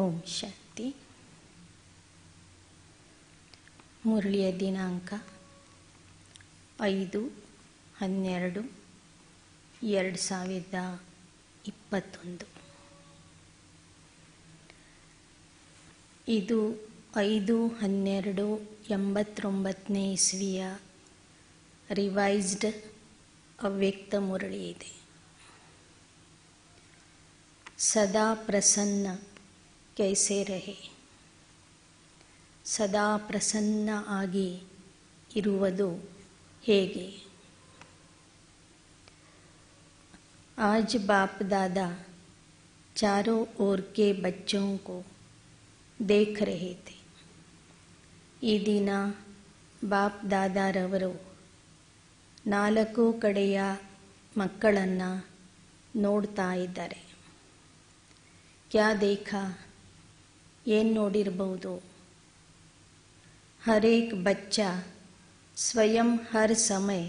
ಓಂ ಶಾಂತಿ. ಮುರಳಿಯ ದಿನಾಂಕ 5/12/2021. ಇದು 5/12/89 ಇಸ್ವಿಯ ರಿವೈಸ್ಡ್ ಅವ್ಯಕ್ತ ಮುರಳಿ ಇದೆ. ಸದಾ ಪ್ರಸನ್ನ कैसे रहे, ಸದಾ ಪ್ರಸನ್ನ ಆಗಿ ಇರುವುದು ಹೇಗೆ. आज बाप दादा चारों ओर के बच्चों को देख रहे थे. ಈ ದಿನ ಬಾಪ್ ದಾದಾರವರು 4 ಕಡೆಯ ಮಕ್ಕಳನ್ನು ನೋಡ್ತಾ ಇದ್ದಾರೆ. ಕ್ಯಾ ದೇಖಾ, ಏನು ನೋಡಿರಬಹುದು. हर एक बच्चा स्वयं हर समय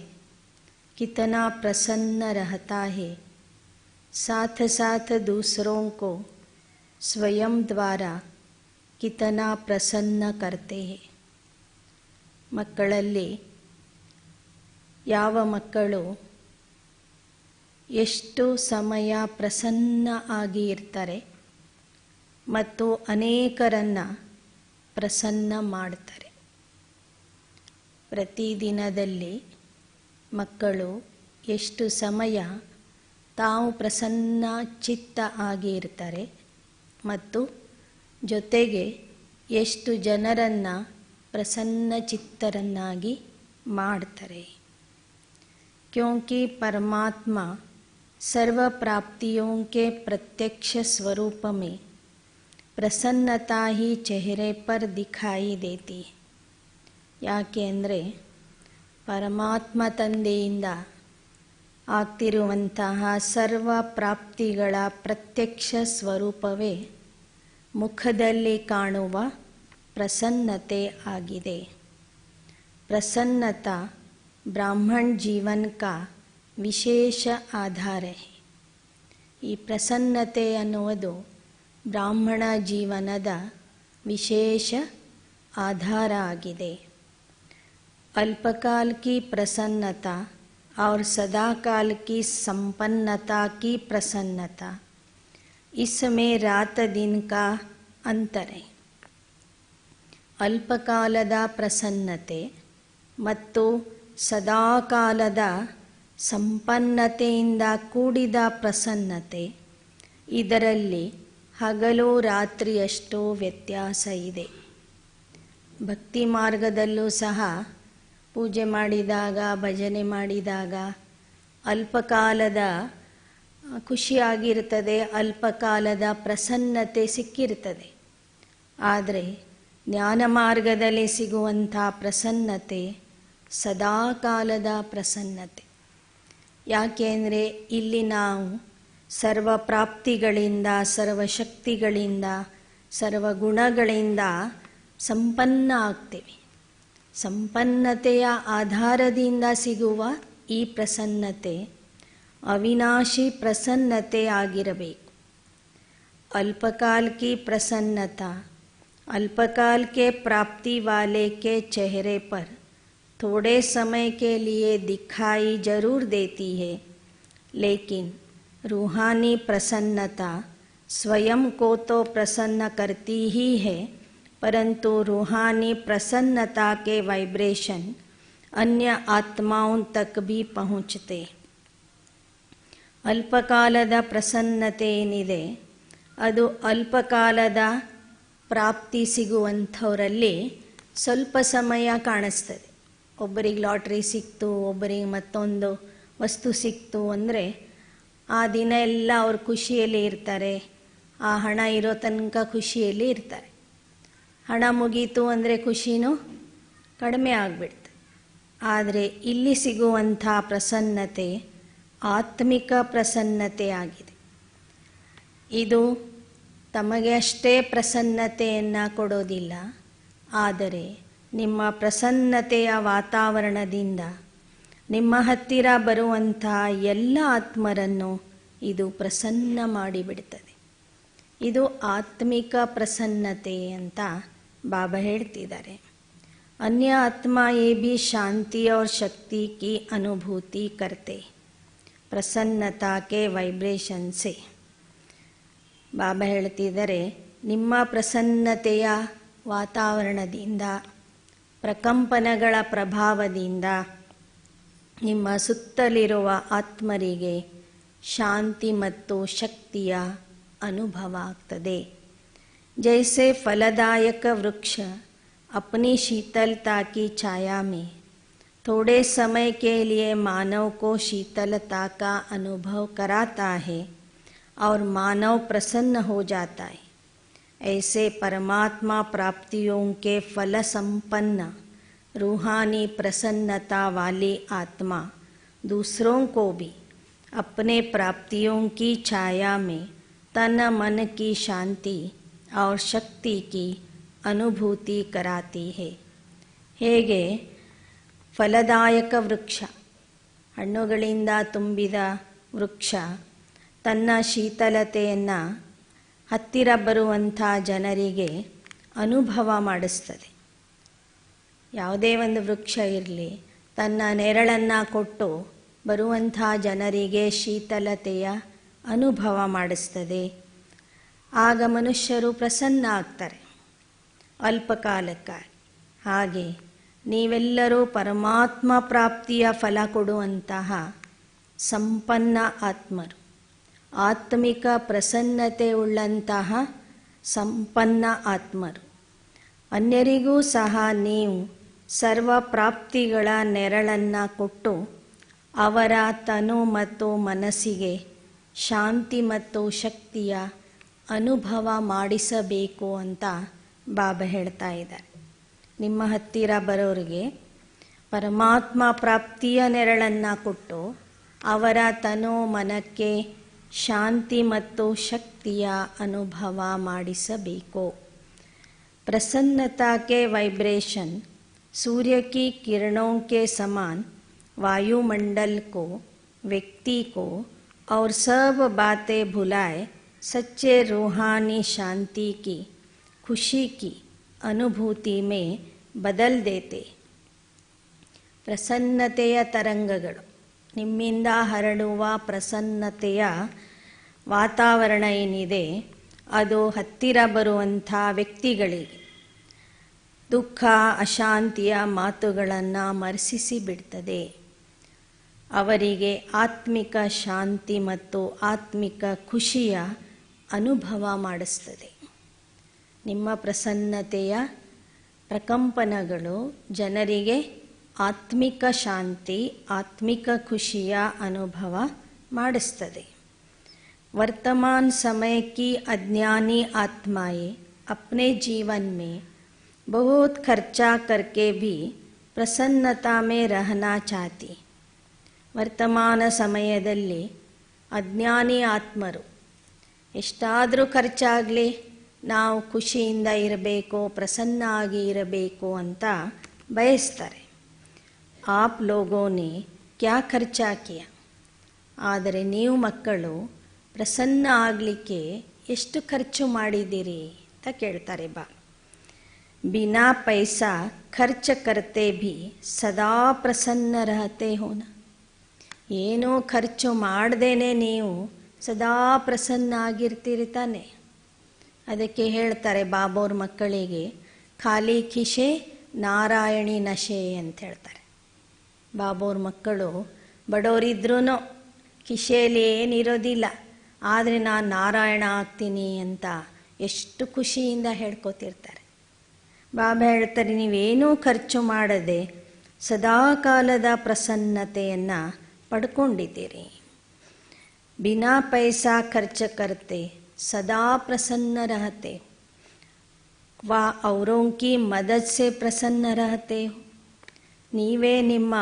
कितना प्रसन्न रहता है, साथ साथ दूसरों को स्वयं द्वारा कितना प्रसन्न करते हैं. ಮಕ್ಕಳಲ್ಲಿ ಯಾವ ಮಕ್ಕಳು ಎಷ್ಟು ಸಮಯ ಪ್ರಸನ್ನ ಆಗಿ ಇರ್ತಾರೆ ಮತ್ತು ಅನೇಕರನ್ನು ಪ್ರಸನ್ನ ಮಾಡ್ತಾರೆ. ಪ್ರತಿದಿನದಲ್ಲಿ ಮಕ್ಕಳು ಎಷ್ಟು ಸಮಯ ತಾವು ಪ್ರಸನ್ನ ಚಿತ್ತ ಆಗಿ ಇರ್ತಾರೆ ಮತ್ತು ಜೊತೆಗೆ ಎಷ್ಟು ಜನರನ್ನು ಪ್ರಸನ್ನ ಚಿತ್ತರನ್ನಾಗಿ ಮಾಡ್ತಾರೆ. ಕ್ಯೋಂಕಿ ಪರಮಾತ್ಮ सर्व प्राप्तियों के प्रत्यक्ष स्वरूप में प्रसन्नता ही चेहरे पर दिखाई देती. ಯಾಕೆ ಅಂದರೆ ಪರಮಾತ್ಮ ತಂದೆಯಿಂದ ಆಗ್ತಿರುವಂತಹ ಸರ್ವ ಪ್ರಾಪ್ತಿಗಳ ಪ್ರತ್ಯಕ್ಷ ಸ್ವರೂಪವೇ ಮುಖದಲ್ಲಿ ಕಾಣುವ ಪ್ರಸನ್ನತೆ ಆಗಿದೆ. ಪ್ರಸನ್ನತಾ ಬ್ರಾಹ್ಮಣ ಜೀವನ ಕಾ ವಿಶೇಷ ಆಧಾರ. ಈ ಪ್ರಸನ್ನತೆ ಅನ್ನುವುದು ಬ್ರಾಹ್ಮಣ ಜೀವನದ ವಿಶೇಷ ಆಧಾರ ಆಗಿದೆ. अल्पकाल की प्रसन्नता और सदाकाल की संपन्नता की प्रसन्नता, इसमें रात दिन का अंतर है. ಅಲ್ಪಕಾಲದ ಪ್ರಸನ್ನತೆ ಮತ್ತು ಸದಾಕಾಲದ ಸಂಪನ್ನತೆಯಿಂದ ಕೂಡಿದ ಪ್ರಸನ್ನತೆ, ಇದರಲ್ಲಿ ಹಗಲು ರಾತ್ರಿಯಷ್ಟೋ ವ್ಯತ್ಯಾಸ ಇದೆ. ಭಕ್ತಿ ಮಾರ್ಗದಲ್ಲೂ ಸಹ ಪೂಜೆ ಮಾಡಿದಾಗ ಭಜನೆ ಮಾಡಿದಾಗ ಅಲ್ಪಕಾಲದ ಖುಷಿಯಾಗಿರ್ತದೆ, ಅಲ್ಪಕಾಲದ ಪ್ರಸನ್ನತೆ ಸಿಕ್ಕಿರ್ತದೆ. ಆದರೆ ಜ್ಞಾನ ಮಾರ್ಗದಲ್ಲಿ ಸಿಗುವಂಥ ಪ್ರಸನ್ನತೆ ಸದಾಕಾಲದ ಪ್ರಸನ್ನತೆ. ಯಾಕೆಂದರೆ ಇಲ್ಲಿ ನಾವು ಸರ್ವ ಪ್ರಾಪ್ತಿಗಳಿಂದ, ಸರ್ವಶಕ್ತಿಗಳಿಂದ, ಸರ್ವಗುಣಗಳಿಂದ ಸಂಪನ್ನ ಆಗ್ತೇವೆ. ಸಂಪನ್ನತೆಯ ಆಧಾರದಿಂದ ಸಿಗುವ ಈ ಪ್ರಸನ್ನತೆ ಅವಿನಾಶಿ ಪ್ರಸನ್ನತೆ ಆಗಿರಬೇಕು. अल्पकाल की प्रसन्नता अल्पकाल के प्राप्ति वाले के चेहरे पर थोड़े समय के लिए दिखाई जरूर देती है, लेकिन रूहानी प्रसन्नता स्वयं को तो प्रसन्न करती ही है, परंतु रूहानी प्रसन्नता के वाइब्रेशन अन्य आत्माओं तक भी पहुँचते. ಅಲ್ಪಕಾಲದ ಪ್ರಸನ್ನತೆ ಏನಿದೆ ಅದು ಅಲ್ಪಕಾಲದ ಪ್ರಾಪ್ತಿ ಸಿಗುವಂಥವರಲ್ಲಿ ಸ್ವಲ್ಪ ಸಮಯ ಕಾಣಿಸ್ತದೆ. ಒಬ್ಬರಿಗೆ ಲಾಟ್ರಿ ಸಿಕ್ತು, ಒಬ್ಬರಿಗೆ ಮತ್ತೊಂದು ವಸ್ತು ಸಿಕ್ತು ಅಂದರೆ ಆ ದಿನ ಎಲ್ಲ ಅವ್ರು ಖುಷಿಯಲ್ಲಿ ಇರ್ತಾರೆ. ಆ ಹಣ ಇರೋ ತನಕ ಖುಷಿಯಲ್ಲಿ ಇರ್ತಾರೆ. ಹಣ ಮುಗೀತು ಅಂದರೆ ಖುಷಿನೂ ಕಡಿಮೆ ಆಗಿಬಿಡ್ತದೆ. ಆದರೆ ಇಲ್ಲಿ ಸಿಗುವಂಥ ಪ್ರಸನ್ನತೆ ಆತ್ಮಿಕ ಪ್ರಸನ್ನತೆ ಆಗಿದೆ. ಇದು ತಮಗೆ ಅಷ್ಟೇ ಪ್ರಸನ್ನತೆಯನ್ನು ಕೊಡೋದಿಲ್ಲ, ಆದರೆ ನಿಮ್ಮ ಪ್ರಸನ್ನತೆಯ ವಾತಾವರಣದಿಂದ ನಿಮ್ಮ ಹತ್ತಿರ ಬರುವಂಥ ಎಲ್ಲ ಆತ್ಮರನ್ನು ಇದು ಪ್ರಸನ್ನ ಮಾಡಿಬಿಡ್ತದೆ. ಇದು ಆತ್ಮಿಕ ಪ್ರಸನ್ನತೆ ಅಂತ ಬಾಬಾ ಹೇಳ್ತಿದ್ದಾರೆ. अन्य आत्मा ये भी शांति और शक्ति की अनुभूति करते प्रसन्नता के वैब्रेशन से. ಬಾಬಾ ಹೇಳ್ತಿದ್ದಾರೆ, ನಿಮ್ಮ ಪ್ರಸನ್ನತೆಯ ವಾತಾವರಣದಿಂದ, ಪ್ರಕಂಪನಗಳ ಪ್ರಭಾವದಿಂದ ನಿಮ್ಮ ಸುತ್ತಲಿರುವ ಆತ್ಮರಿಗೆ ಶಾಂತಿ ಮತ್ತು ಶಕ್ತಿಯ ಅನುಭವ ಆಗ್ತದೆ. जैसे फलदायक वृक्ष अपनी शीतलता की छाया में थोड़े समय के लिए मानव को शीतलता का अनुभव कराता है और मानव प्रसन्न हो जाता है, ऐसे परमात्मा प्राप्तियों के फल संपन्न रूहानी प्रसन्नता वाली आत्मा दूसरों को भी अपने प्राप्तियों की छाया में तन मन की शांति और शक्ति की ಅನುಭೂತಿ ಕರಾತಿ ಹೇ. ಹೇಗೆ ಫಲದಾಯಕ ವೃಕ್ಷ, ಹಣ್ಣುಗಳಿಂದ ತುಂಬಿದ ವೃಕ್ಷ ತನ್ನ ಶೀತಲತೆಯನ್ನು ಹತ್ತಿರ ಬರುವಂಥ ಜನರಿಗೆ ಅನುಭವ ಮಾಡಿಸ್ತದೆ. ಯಾವುದೇ ಒಂದು ವೃಕ್ಷ ಇರಲಿ, ತನ್ನ ನೆರಳನ್ನು ಕೊಟ್ಟು ಬರುವಂಥ ಜನರಿಗೆ ಶೀತಲತೆಯ ಅನುಭವ ಮಾಡಿಸ್ತದೆ. ಆಗ ಮನುಷ್ಯರು ಪ್ರಸನ್ನ ಆಗ್ತಾರೆ ಅಲ್ಪಕಾಲಕ್ಕಾಗಿ. ಹಾಗೆ ನೀವೆಲ್ಲರೂ ಪರಮಾತ್ಮ ಪ್ರಾಪ್ತಿಯ ಫಲ ಕೊಡುವಂತಹ ಸಂಪನ್ನ ಆತ್ಮರು, ಆತ್ಮಿಕ ಪ್ರಸನ್ನತೆ ಉಳ್ಳಂತಹ ಸಂಪನ್ನ ಆತ್ಮರು. ಅನ್ಯರಿಗೂ ಸಹ ನೀವು ಸರ್ವ ಪ್ರಾಪ್ತಿಗಳ ನೆರಳನ್ನು ಕೊಟ್ಟು ಅವರ ತನು ಮತ್ತು ಮನಸ್ಸಿಗೆ ಶಾಂತಿ ಮತ್ತು ಶಕ್ತಿಯ ಅನುಭವ ಮಾಡಿಸಬೇಕು ಅಂತ ಬಾಬಾ ಹೇಳ್ತಾ ಇದ್ದಾರೆ. ನಿಮ್ಮ ಹತ್ತಿರ ಬರೋರಿಗೆ ಪರಮಾತ್ಮ ಪ್ರಾಪ್ತಿಯ ನೆರಳನ್ನು ಕೊಟ್ಟು ಅವರ ತನು ಮನಕ್ಕೆ ಶಾಂತಿ ಮತ್ತು ಶಕ್ತಿಯ ಅನುಭವ ಮಾಡಿಸಬೇಕು. प्रसन्नता के वाइब्रेशन सूर्य की किरणों के समान वायुमंडल को, व्यक्ति को और सब बातें भुलाए सच्चे रूहानी शांति की, खुशी की अनुभूति में बदल देते. ಪ್ರಸನ್ನತೆಯ ತರಂಗಗಳು, ನಿಮ್ಮಿಂದ ಹರಡುವ ಪ್ರಸನ್ನತೆಯ ವಾತಾವರಣ ಏನಿದೆ ಅದು ಹತ್ತಿರ ಬರುವಂಥ ವ್ಯಕ್ತಿಗಳಿಗೆ ದುಃಖ ಅಶಾಂತಿಯ ಮಾತುಗಳನ್ನು ಮರೆಸಿಸಿ ಬಿಡ್ತದೆ. ಅವರಿಗೆ ಆತ್ಮಿಕ ಶಾಂತಿ ಮತ್ತು ಆತ್ಮಿಕ ಖುಷಿಯ ಅನುಭವ ಮಾಡಿಸ್ತದೆ. ನಿಮ್ಮ ಪ್ರಸನ್ನತೆಯ ಪ್ರಕಂಪನಗಳು ಜನರಿಗೆ ಆತ್ಮಿಕ ಶಾಂತಿ, ಆತ್ಮಿಕ ಖುಷಿಯ ಅನುಭವ ಮಾಡಿಸ್ತದೆ. वर्तमान समय की अज्ञानी आत्माएं अपने जीवन में बहुत खर्चा करके भी प्रसन्नता में रहना चाहती. ವರ್ತಮಾನ ಸಮಯದಲ್ಲಿ ಅಜ್ಞಾನಿ ಆತ್ಮರು ಎಷ್ಟಾದರೂ ಖರ್ಚಾಗಲಿ ನಾವು ಖುಷಿಯಿಂದ ಇರಬೇಕು, ಪ್ರಸನ್ನ ಆಗಿ ಇರಬೇಕು ಅಂತ ಬಯಸ್ತಾರೆ. ಆಪ್ ಲೋಗೋನೆ ಕ್ಯಾ ಖರ್ಚಾ ಕಿಯಾ, ಆದರೆ ನೀವು ಮಕ್ಕಳು ಪ್ರಸನ್ನ ಆಗಲಿಕ್ಕೆ ಎಷ್ಟು ಖರ್ಚು ಮಾಡಿದ್ದೀರಿ ಅಂತ ಕೇಳ್ತಾರೆ ಬಾ. ಬಿನಾ ಪೈಸಾ ಖರ್ಚ ಕರ್ತೆ ಭಿ ಸದಾ ಪ್ರಸನ್ನ ರಹತೆ ಹೋನ. ಏನೂ ಖರ್ಚು ಮಾಡ್ದೇನೆ ನೀವು ಸದಾ ಪ್ರಸನ್ನ ಆಗಿರ್ತೀರಿ ತಾನೆ. ಅದಕ್ಕೆ ಹೇಳ್ತಾರೆ ಬಾಬೋರ್ ಮಕ್ಕಳಿಗೆ ಖಾಲಿ ಖಿಶೆ ನಾರಾಯಣಿ ನಶೆ ಅಂತ ಹೇಳ್ತಾರೆ. ಬಾಬೋರ್ ಮಕ್ಕಳು ಬಡವರಿದ್ರೂ ಕಿಶೆಯಲ್ಲಿ ಏನಿರೋದಿಲ್ಲ, ಆದರೆ ನಾನು ನಾರಾಯಣ ಆಗ್ತೀನಿ ಅಂತ ಎಷ್ಟು ಖುಷಿಯಿಂದ ಹೇಳ್ಕೊತಿರ್ತಾರೆ. ಬಾಬಾ ಹೇಳ್ತಾರೆ, ನೀವೇನೂ ಖರ್ಚು ಮಾಡದೆ ಸದಾಕಾಲದ ಪ್ರಸನ್ನತೆಯನ್ನು ಪಡ್ಕೊಂಡಿದ್ದೀರಿ. ಬಿನಾ ಪೈಸಾ ಖರ್ಚ ಕರ್ತೆ ಸದಾ ಪ್ರಸನ್ನ ರಹತೆ ವಾ ಔರೋಂ ಕಿ ಮದದ್ ಸೆ ಪ್ರಸನ್ನ ರಹತೆ. ನೀವೇ ನಿಮ್ಮ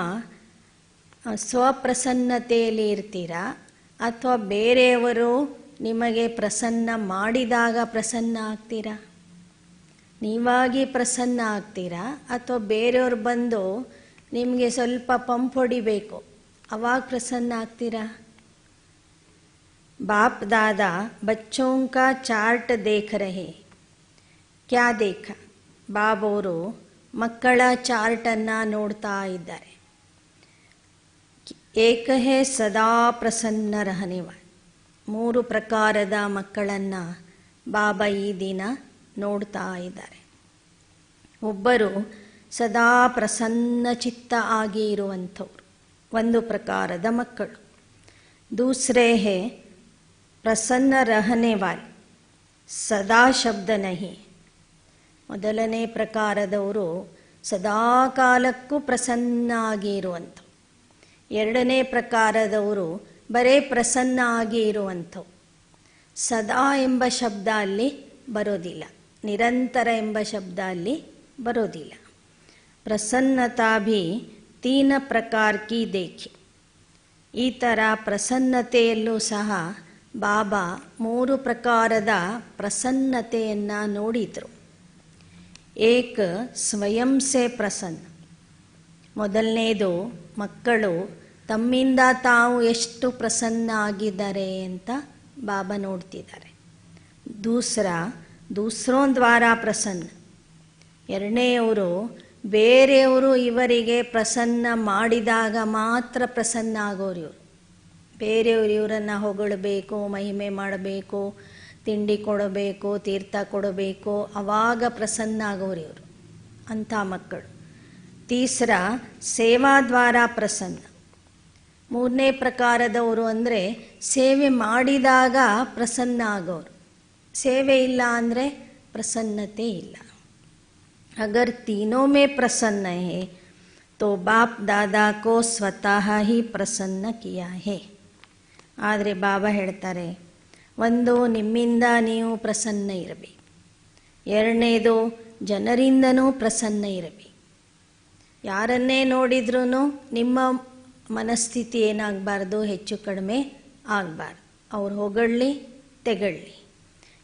ಸ್ವಪ್ರಸನ್ನತೆಯಲ್ಲಿ ಇರ್ತೀರಾ ಅಥವಾ ಬೇರೆಯವರು ನಿಮಗೆ ಪ್ರಸನ್ನ ಮಾಡಿದಾಗ ಪ್ರಸನ್ನ ಆಗ್ತೀರಾ? ನೀವಾಗಿ ಪ್ರಸನ್ನ ಆಗ್ತೀರಾ ಅಥವಾ ಬೇರೆಯವ್ರು ಬಂದು ನಿಮಗೆ ಸ್ವಲ್ಪ ಪಂಪ್ ಹೊಡಿಬೇಕು ಅವಾಗ ಪ್ರಸನ್ನ ಆಗ್ತೀರಾ? बाप दादा बच्चों का चार्ट देख रहे. क्या देखा? ಬಾಬವರು ಮಕ್ಕಳ ಚಾರ್ಟನ್ನು ನೋಡ್ತಾ ಇದ್ದಾರೆ. ಏಕ ಹೇ ಸದಾ ಪ್ರಸನ್ನ ರಹನೆವ. 3 ಪ್ರಕಾರದ ಮಕ್ಕಳನ್ನು ಬಾಬಾ ಈ ದಿನ ನೋಡ್ತಾ ಇದ್ದಾರೆ. ಒಬ್ಬರು ಸದಾ ಪ್ರಸನ್ನ ಚಿತ್ತ ಆಗಿ ಇರುವಂಥವ್ರು, ಒಂದು ಪ್ರಕಾರದ ಮಕ್ಕಳು. ದೂಸರೇ ಹೇ ಪ್ರಸನ್ನ ರಹನೆ ವಾಲೆ, ಸದಾ ಶಬ್ದ ನಹಿ. ಮೊದಲನೇ ಪ್ರಕಾರದವರು ಸದಾ ಕಾಲಕ್ಕೂ ಪ್ರಸನ್ನ ಆಗಿ ಇರುವಂಥವು. ಎರಡನೇ ಪ್ರಕಾರದವರು ಬರೇ ಪ್ರಸನ್ನ ಆಗಿ ಇರುವಂಥವು. ಸದಾ ಎಂಬ ಶಬ್ದ ಅಲ್ಲಿ ಬರೋದಿಲ್ಲ, ನಿರಂತರ ಎಂಬ ಶಬ್ದ ಅಲ್ಲಿ ಬರೋದಿಲ್ಲ. ಪ್ರಸನ್ನತಾ ಭಿ 3 ಪ್ರಕಾರ ಕಿ ದೇಖಿ. ಈ ಥರ ಪ್ರಸನ್ನತೆಯಲ್ಲೂ ಸಹ ಬಾಬಾ 3 ಪ್ರಕಾರದ ಪ್ರಸನ್ನತೆಯನ್ನು ನೋಡಿದರು. ಏಕ ಸ್ವಯಂ ಸೇ ಪ್ರಸನ್ನ. ಮೊದಲನೇದು ಮಕ್ಕಳು ತಮ್ಮಿಂದ ತಾವು ಎಷ್ಟು ಪ್ರಸನ್ನ ಆಗಿದ್ದಾರೆ ಅಂತ ಬಾಬಾ ನೋಡ್ತಿದ್ದಾರೆ. ದೂಸರೋं ದ್ವಾರ ಪ್ರಸನ್ನ. ಎರಡನೆಯವರು ಬೇರೆಯವರು ಇವರಿಗೆ ಪ್ರಸನ್ನ ಮಾಡಿದಾಗ ಮಾತ್ರ ಪ್ರಸನ್ನ ಆಗೋರು ಇವರು. ಬೇರೆಯವರು ಇವರನ್ನು ಹೊಗಳಬೇಕು, ಮಹಿಮೆ ಮಾಡಬೇಕು, ತಿಂಡಿ ಕೊಡಬೇಕು, ತೀರ್ಥ ಕೊಡಬೇಕು, ಆವಾಗ ಪ್ರಸನ್ನ ಆಗೋರು ಇವರು, ಅಂಥ ಮಕ್ಕಳು. ತೀಸರ ಸೇವಾ ದ್ವಾರ ಪ್ರಸನ್ನ. 3ನೇ ಪ್ರಕಾರದವರು ಅಂದರೆ ಸೇವೆ ಮಾಡಿದಾಗ ಪ್ರಸನ್ನ ಆಗೋರು. ಸೇವೆ ಇಲ್ಲ ಅಂದರೆ ಪ್ರಸನ್ನತೆ ಇಲ್ಲ. ಅಗರ್ ತೀನೋ ಮೇ ಪ್ರಸನ್ನ ಹೇ ತೋ ಬಾಪ್ ದಾದಾ ಕೋ ಸ್ವತಃ ಹಿ ಪ್ರಸನ್ನ ಕಿಯಾ ಹೇ. ಆದರೆ ಬಾಬಾ ಹೇಳ್ತಾರೆ, ಒಂದು ನಿಮ್ಮಿಂದ ನೀವು ಪ್ರಸನ್ನ ಇರಬೇಕು, ಎರಡನೇದು ಜನರಿಂದನೂ ಪ್ರಸನ್ನ ಇರಬೇಕು. ಯಾರನ್ನೇ ನೋಡಿದ್ರೂ ನಿಮ್ಮ ಮನಸ್ಥಿತಿ ಏನಾಗಬಾರ್ದು, ಹೆಚ್ಚು ಕಡಿಮೆ ಆಗಬಾರ್ದು. ಅವ್ರು ಹೊಗಳ್ಳಿ ತೆಗಳ್ಳಿ,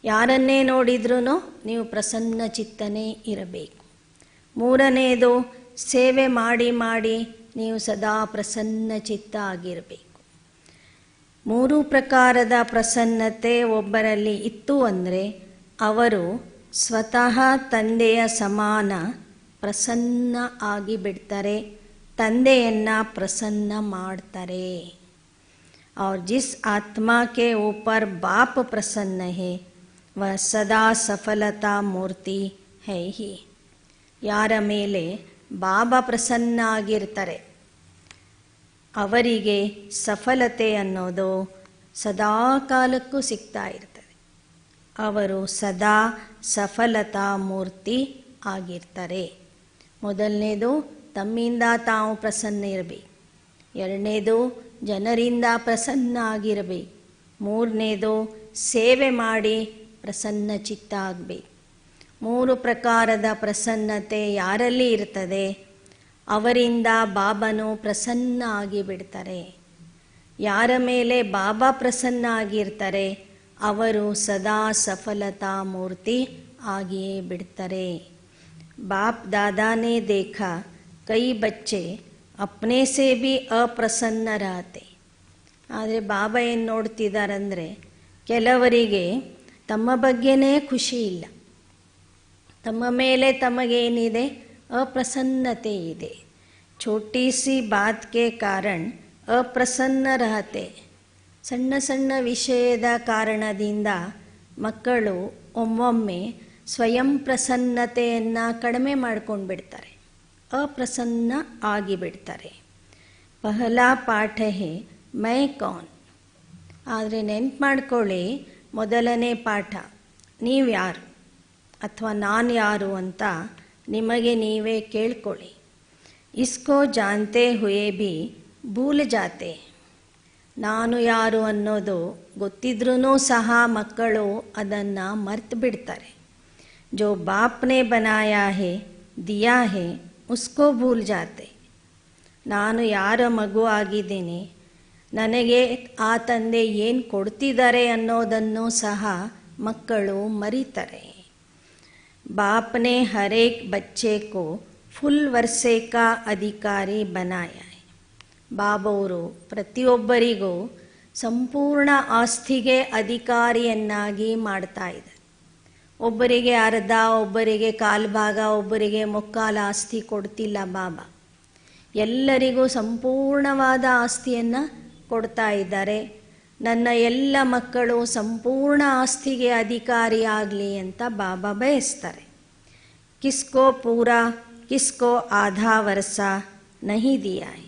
ಯಾರನ್ನೇ ನೋಡಿದ್ರೂ ನೀವು ಪ್ರಸನ್ನ ಚಿತ್ತನೇ ಇರಬೇಕು. ಮೂರನೇದು ಸೇವೆ ಮಾಡಿ ಮಾಡಿ ನೀವು ಸದಾ ಪ್ರಸನ್ನ ಚಿತ್ತ ಆಗಿರಬೇಕು. 3 ಪ್ರಕಾರದ ಪ್ರಸನ್ನತೆ ಒಬ್ಬರಲ್ಲಿ ಇತ್ತು ಅಂದರೆ ಅವರು ಸ್ವತಃ ತಂದೆಯ ಸಮಾನ ಪ್ರಸನ್ನ ಆಗಿ ಬಿಡ್ತಾರೆ, ತಂದೆಯನ್ನು ಪ್ರಸನ್ನ ಮಾಡ್ತಾರೆ. और जिस आत्मा के ऊपर बाप प्रसन्न है वह सदा सफलता मूर्ति है ही. ಯಾರ ಮೇಲೆ ಬಾಬಾ ಪ್ರಸನ್ನ ಆಗಿರ್ತಾರೆ ಅವರಿಗೆ ಸಫಲತೆ ಅನ್ನೋದು ಸದಾ ಕಾಲಕ್ಕೂ ಸಿಗ್ತಾ ಇರ್ತದೆ. ಅವರು ಸದಾ ಸಫಲತಾ ಮೂರ್ತಿ ಆಗಿರ್ತಾರೆ. ಮೊದಲನೇದು ತಮ್ಮಿಂದ ತಾವು ಪ್ರಸನ್ನ ಇರಬೇಕು, ಎರಡನೇದು ಜನರಿಂದ ಪ್ರಸನ್ನ ಆಗಿರಬೇಕು, ಮೂರನೇದು ಸೇವೆ ಮಾಡಿ ಪ್ರಸನ್ನ ಚಿತ್ತ ಆಗಬೇಕು. 3 ಪ್ರಕಾರದ ಪ್ರಸನ್ನತೆ ಯಾರಲ್ಲಿ ಇರ್ತದೆ ಅವರಿಂದ ಬಾಬಾನು ಪ್ರಸನ್ನ ಆಗಿಬಿಡ್ತಾರೆ. ಯಾರ ಮೇಲೆ ಬಾಬಾ ಪ್ರಸನ್ನ ಆಗಿರ್ತಾರೆ ಅವರು ಸದಾ ಸಫಲತಾ ಮೂರ್ತಿ ಆಗಿಯೇ ಬಿಡ್ತಾರೆ. बाप दादा ने देखा कई बच्चे अपने से भी अप्रसन्न रहते. ಆದರೆ ಬಾಬಾ ಏನು ನೋಡ್ತಿದ್ದಾರಂದರೆ ಕೆಲವರಿಗೆ ತಮ್ಮ ಬಗ್ಗೆನೇ ಖುಷಿ ಇಲ್ಲ, ತಮ್ಮ ಮೇಲೆ ತಮಗೇನಿದೆ ಅಪ್ರಸನ್ನತೆ ಇದೆ. छोटी सी बात के कारण ಅಪ್ರಸನ್ನ रहते. ಸಣ್ಣ ಸಣ್ಣ ವಿಷಯದ ಕಾರಣದಿಂದ ಮಕ್ಕಳು ಒಮ್ಮೊಮ್ಮೆ ಸ್ವಯಂ ಪ್ರಸನ್ನತೆಯನ್ನು ಕಡಿಮೆ ಮಾಡ್ಕೊಂಡು ಬಿಡ್ತಾರೆ, ಅಪ್ರಸನ್ನ ಆಗಿಬಿಡ್ತಾರೆ. ಪಹಲಾ ಪಾಠ ಹೇ ಮೈ ಕೌನ್. ಆದರೆ ನೆನ್ಪು ಮಾಡ್ಕೊಳ್ಳಿ, ಮೊದಲನೇ ಪಾಠ ನೀವು ಯಾರು ಅಥವಾ ನಾನು ಯಾರು ಅಂತ ನಿಮಗೆ ನೀವೇ ಕೇಳ್ಕೊಳ್ಳಿ. ಇಸ್ಕೋ ಜಾನ್ತೆ ಹುಯೇ ಭಿ ಭೂಲ್ ಜಾತೆ. ನಾನು ಯಾರು ಅನ್ನೋದು ಗೊತ್ತಿದ್ರೂ ಸಹ ಮಕ್ಕಳು ಅದನ್ನು ಮರ್ತು ಬಿಡ್ತಾರೆ. जो बाप ने बनाया है दिया है उसको भूल जाते. ನಾನು ಯಾರ ಮಗು ಆಗಿದ್ದೀನಿ, ನನಗೆ ಆ ತಂದೆ ಏನು ಕೊಡ್ತಿದ್ದಾರೆ ಅನ್ನೋದನ್ನು ಸಹ ಮಕ್ಕಳು ಮರೀತಾರೆ. बाप ने हर एक बच्चे को फुल वर्षे का अधिकारी बनाया है. ಬಾಬವರು ಪ್ರತಿಯೊಬ್ಬರಿಗೂ ಸಂಪೂರ್ಣ ಆಸ್ತಿಗೆ ಅಧಿಕಾರಿಯನ್ನಾಗಿ ಮಾಡ್ತಾ ಇದೆ. ಒಬ್ಬರಿಗೆ ಅರ್ಧ, ಒಬ್ಬರಿಗೆ ಕಾಲು ಭಾಗ, ಒಬ್ಬರಿಗೆ ಮುಕ್ಕಾಲು ಆಸ್ತಿ ಕೊಡ್ತಿಲ್ಲ ಬಾಬಾ. ಎಲ್ಲರಿಗೂ ಸಂಪೂರ್ಣವಾದ ಆಸ್ತಿಯನ್ನು ಕೊಡ್ತಾ ಇದ್ದಾರೆ. ನನ್ನ ಎಲ್ಲ ಮಕ್ಕಳು ಸಂಪೂರ್ಣ ಆಸ್ತಿಗೆ ಅಧಿಕಾರಿಯಾಗಲಿ ಅಂತ ಬಾಬಾ ಬಯಸ್ತಾರೆ. ಕಿಸ್ಕೋ ಪೂರಾ ಕಿಸ್ಕೋ ಆಧಾ ವರ್ಷ ನಹಿ ದಿಯಾ ಹೈ.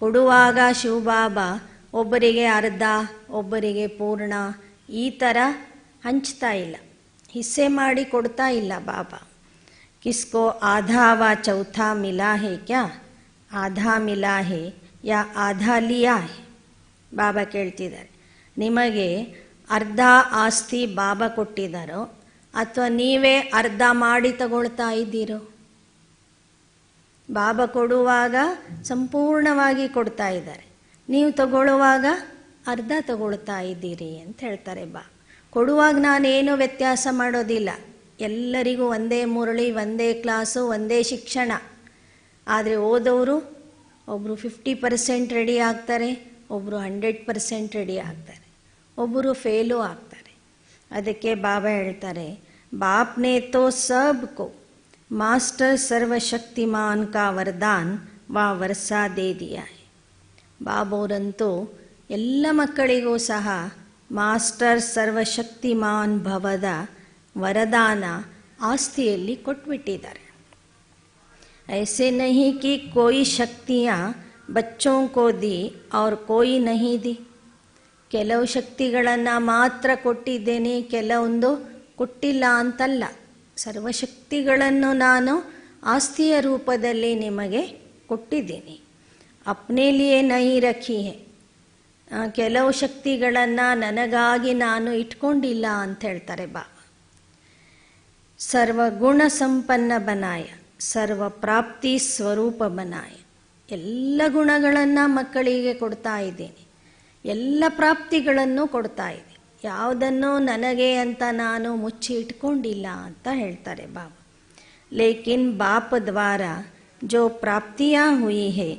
ಕೊಡುವಾಗ ಶಿವಬಾಬಾ ಒಬ್ಬರಿಗೆ ಅರ್ಧ, ಒಬ್ಬರಿಗೆ ಪೂರ್ಣ ಈ ಥರ ಹಂಚ್ತಾ ಇಲ್ಲ, ಹಿಸ್ಸೆ ಮಾಡಿ ಕೊಡ್ತಾ ಇಲ್ಲ ಬಾಬಾ. ಕಿಸ್ಕೋ ಆಧಾ ವ ಚೌಥಾ ಮಿಲಾ ಹೇ ಕ್ಯಾ, ಆಧಾ ಮಿಲಾ ಹೇ ಯಾ ಆಧಾ ಲಿಯಾ ಹೇ. ಬಾಬಾ ಕೇಳ್ತಿದ್ದಾರೆ, ನಿಮಗೆ ಅರ್ಧ ಆಸ್ತಿ ಬಾಬಾ ಕೊಟ್ಟಿದ್ದಾರೋ ಅಥವಾ ನೀವೇ ಅರ್ಧ ಮಾಡಿ ತಗೊಳ್ತಾ ಇದ್ದೀರೋ? ಬಾಬಾ ಕೊಡುವಾಗ ಸಂಪೂರ್ಣವಾಗಿ ಕೊಡ್ತಾ ಇದ್ದಾರೆ, ನೀವು ತಗೊಳ್ಳುವಾಗ ಅರ್ಧ ತಗೊಳ್ತಾ ಇದ್ದೀರಿ ಅಂತ ಹೇಳ್ತಾರೆ ಬಾ. ಕೊಡುವಾಗ ನಾನೇನು ವ್ಯತ್ಯಾಸ ಮಾಡೋದಿಲ್ಲ, ಎಲ್ಲರಿಗೂ ಒಂದೇ ಮುರಳಿ, ಒಂದೇ ಕ್ಲಾಸು, ಒಂದೇ ಶಿಕ್ಷಣ. ಆದರೆ ಓದೋರು ಒಬ್ಬರು 50% ರೆಡಿ ಆಗ್ತಾರೆ, ಒಬ್ಬರು 100% ರೆಡಿ ಆಗ್ತಾರೆ, ಒಬ್ಬರು ಫೇಲು ಆಗ್ತಾರೆ. ಅದಕ್ಕೆ ಬಾಬಾ ಹೇಳ್ತಾರೆ, ಬಾಪ್ನೆ ತೋ ಸಬ್ಕೋ ಮಾಸ್ಟರ್ ಸರ್ವಶಕ್ತಿಮಾನ್ ಕಾ ವರದಾನ್ ವಾ ವರ್ಷಾ ದೇ ದಿಯಾ ಹೈ. ಬಾಬೋರಂತೂ ಎಲ್ಲ ಮಕ್ಕಳಿಗೂ ಸಹ ಮಾಸ್ಟರ್ ಸರ್ವಶಕ್ತಿಮಾನ್ ಭವದ ವರದಾನ ಆಸ್ತಿಯಲ್ಲಿ ಕೊಟ್ಬಿಟ್ಟಿದ್ದಾರೆ. ऐसे नहीं कि कोई शक्तियाँ बच्चों को दी और कोई नहीं दी. ಕೆಲವು ಶಕ್ತಿಗಳನ್ನು ಮಾತ್ರ ಕೊಟ್ಟಿದ್ದೇನೆ, ಕೆಲವೊಂದು ಕೊಟ್ಟಿಲ್ಲ ಅಂತಲ್ಲ. ಸರ್ವಶಕ್ತಿಗಳನ್ನು ನಾನು ಆಸ್ತಿಯ ರೂಪದಲ್ಲಿ ನಿಮಗೆ ಕೊಟ್ಟಿದ್ದೀನಿ. ಅಪ್ನೇ ಲಿಯೇ ನಹೀ ರಖಿ ಹೇ. ಕೆಲವು ಶಕ್ತಿಗಳನ್ನು ನನಗಾಗಿ ನಾನು ಇಟ್ಕೊಂಡಿಲ್ಲ ಅಂತ ಹೇಳ್ತಾರೆ ಬಾಬಾ. ಸರ್ವಗುಣ ಸಂಪನ್ನ ಬನಾಯ, ಸರ್ವ ಪ್ರಾಪ್ತಿ ಸ್ವರೂಪ ಬನಾಯ. ಎಲ್ಲ ಗುಣಗಳನ್ನು ಮಕ್ಕಳಿಗೆ ಕೊಡ್ತಾ ಇದ್ದೀನಿ, ಎಲ್ಲ ಪ್ರಾಪ್ತಿಗಳನ್ನು ಕೊಡ್ತಾ ಇದ್ದೀನಿ. ಯಾವುದನ್ನು ನನಗೆ ಅಂತ ನಾನು ಮುಚ್ಚಿ ಇಟ್ಕೊಂಡಿಲ್ಲ ಅಂತ ಹೇಳ್ತಾರೆ ಬಾಬಾ. ಲೇಕಿನ್ ಬಾಪ್ ದ್ವಾರ ಜೋ ಪ್ರಾಪ್ತಿಯಾँ ಹುಯಿ ಹೇ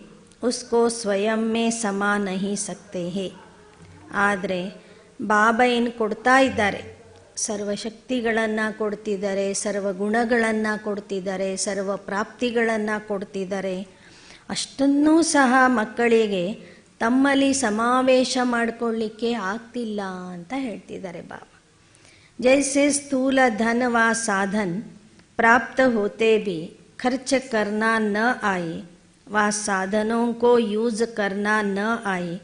ಉಸ್ಕೋ ಸ್ವಯಂ ಮೇ ಸಮಾ ನಹಿ ಸಕ್ತೆ ಹೇ. ಆದರೆ ಬಾಬಾ ಏನು ಕೊಡ್ತಾ ಇದ್ದಾರೆ, ಸರ್ವಶಕ್ತಿಗಳನ್ನು ಕೊಡ್ತಿದ್ದಾರೆ, ಸರ್ವ ಗುಣಗಳನ್ನು ಕೊಡ್ತಿದ್ದಾರೆ, ಸರ್ವ ಪ್ರಾಪ್ತಿಗಳನ್ನು ಕೊಡ್ತಿದ್ದಾರೆ. ಅಷ್ಟನ್ನೂ ಸಹ ಮಕ್ಕಳಿಗೆ ತಮ್ಮಲ್ಲಿ ಸಮಾವೇಶ ಮಾಡಿಕೊಳ್ಳಿಕ್ಕೆ ಆಗ್ತಿಲ್ಲ ಅಂತ ಹೇಳ್ತಿದ್ದಾರೆ ಬಾಬಾ. ಜೈಸೆ ಸ್ಥೂಲ ಧನ ವ ಸಾಧನ್ ಪ್ರಾಪ್ತ ಹೋತೆ ಭಿ ಖರ್ಚ ಕರ್ನಾ ನ ಆಯೆ ವ ಸಾಧನೋं को यूज करना न आए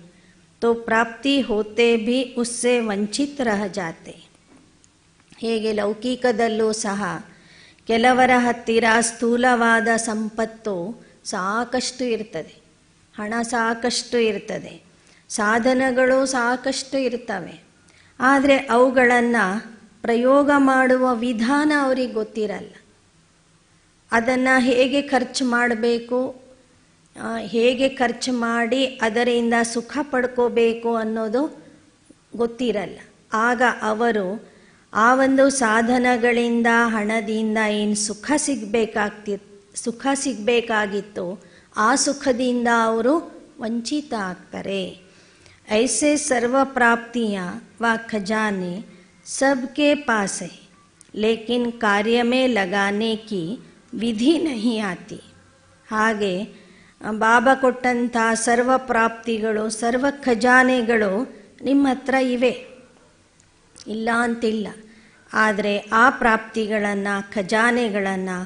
तो प्राप्ति होते भी उससे ವಂಚಿತ ರಹ ಜಾತೆ. ಹೇಗೆ ಲೌಕಿಕದಲ್ಲೂ ಸಹ ಕೆಲವರ ಹತ್ತಿರ ಸ್ಥೂಲವಾದ ಸಂಪತ್ತು ಸಾಕಷ್ಟು ಇರ್ತದೆ, ಹಣ ಸಾಕಷ್ಟು ಇರ್ತದೆ, ಸಾಧನಗಳು ಸಾಕಷ್ಟು ಇರ್ತವೆ. ಆದರೆ ಅವುಗಳನ್ನು ಪ್ರಯೋಗ ಮಾಡುವ ವಿಧಾನ ಅವ್ರಿಗೆ ಗೊತ್ತಿರಲ್ಲ. ಅದನ್ನು ಹೇಗೆ ಖರ್ಚು ಮಾಡಬೇಕು, ಹೇಗೆ ಖರ್ಚು ಮಾಡಿ ಅದರಿಂದ ಸುಖ ಪಡ್ಕೋಬೇಕು ಅನ್ನೋದು ಗೊತ್ತಿರಲ್ಲ. ಆಗ ಅವರು ಆ ಒಂದು ಸಾಧನಗಳಿಂದ, ಹಣದಿಂದ ಏನು ಸುಖ ಸಿಗಬೇಕಾಗಿತ್ತು ಆ ಸುಖದಿಂದ ಅವರು ವಂಚಿತ ಆಗ್ತಾರೆ. ಐಸೆ ಸರ್ವ ಪ್ರಾಪ್ತಿಯ ವ ಖಜಾನೆ सबके पास है लेकिन कार्य में लगाने की ವಿಧಿ ನಹಿ ಆತಿ. ಹಾಗೆ ಬಾಬಾ ಕೊಟ್ಟಂಥ ಸರ್ವ ಪ್ರಾಪ್ತಿಗಳು, ಸರ್ವ ಖಜಾನೆಗಳು ನಿಮ್ಮ ಹತ್ರ ಇವೆ, ಇಲ್ಲ ಅಂತಿಲ್ಲ. ಆದರೆ ಆ ಪ್ರಾಪ್ತಿಗಳನ್ನು, ಖಜಾನೆಗಳನ್ನು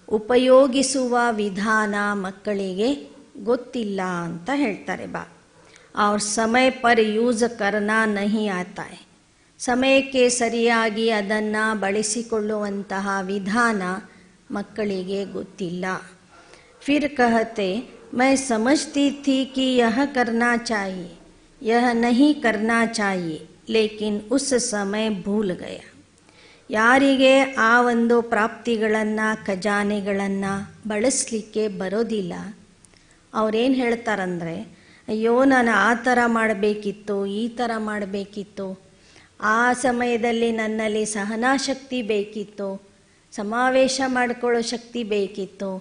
ಉಪಯೋಗಿಸುವ ವಿಧಾನ ಮಕ್ಕಳಿಗೆ ಗೊತ್ತಿಲ್ಲ ಅಂತ ಹೇಳ್ತಾರೆ ಬಾ. ಅವ್ರ ಸಮಯ ಪರ್ ಯೂಸ್ ಕರ್ನಾ ನಹಿ ಆತಾ ಹೈ. ಸಮಯಕ್ಕೆ ಸರಿಯಾಗಿ ಅದನ್ನು ಬಳಸಿಕೊಳ್ಳುವಂತಹ ವಿಧಾನ ಮಕ್ಕಳಿಗೆ ಗೊತ್ತಿಲ್ಲ. ಫಿರ್ ಕಹತೆ ಮೈ ಸಮಜ್ತಿ ಥಿ ಕಿ ಯಹ ಕರ್ನಾ ಚಾಹಿಯೆ ಯಹ ನಹಿ ಕರ್ನಾ ಚಾಹಿಯೆ ಲೇಕಿನ್ ಉಸ್ ಸಮಯ ಭೂಲ್ ಗಯ. ಯಾರಿಗೆ ಆ ಒಂದು ಪ್ರಾಪ್ತಿಗಳನ್ನು, ಖಜಾನೆಗಳನ್ನು ಬಳಸಲಿಕ್ಕೆ ಬರೋದಿಲ್ಲ, ಅವರೇನು ಹೇಳ್ತಾರಂದರೆ, ಅಯ್ಯೋ ನಾನು ಆ ಥರ ಮಾಡಬೇಕಿತ್ತು, ಈ ಥರ ಮಾಡಬೇಕಿತ್ತು, ಆ ಸಮಯದಲ್ಲಿ ನನ್ನಲ್ಲಿ ಸಹನಾಶಕ್ತಿ ಬೇಕಿತ್ತು, ಸಮಾವೇಶ ಮಾಡಿಕೊಳ್ಳೋ ಶಕ್ತಿ ಬೇಕಿತ್ತು,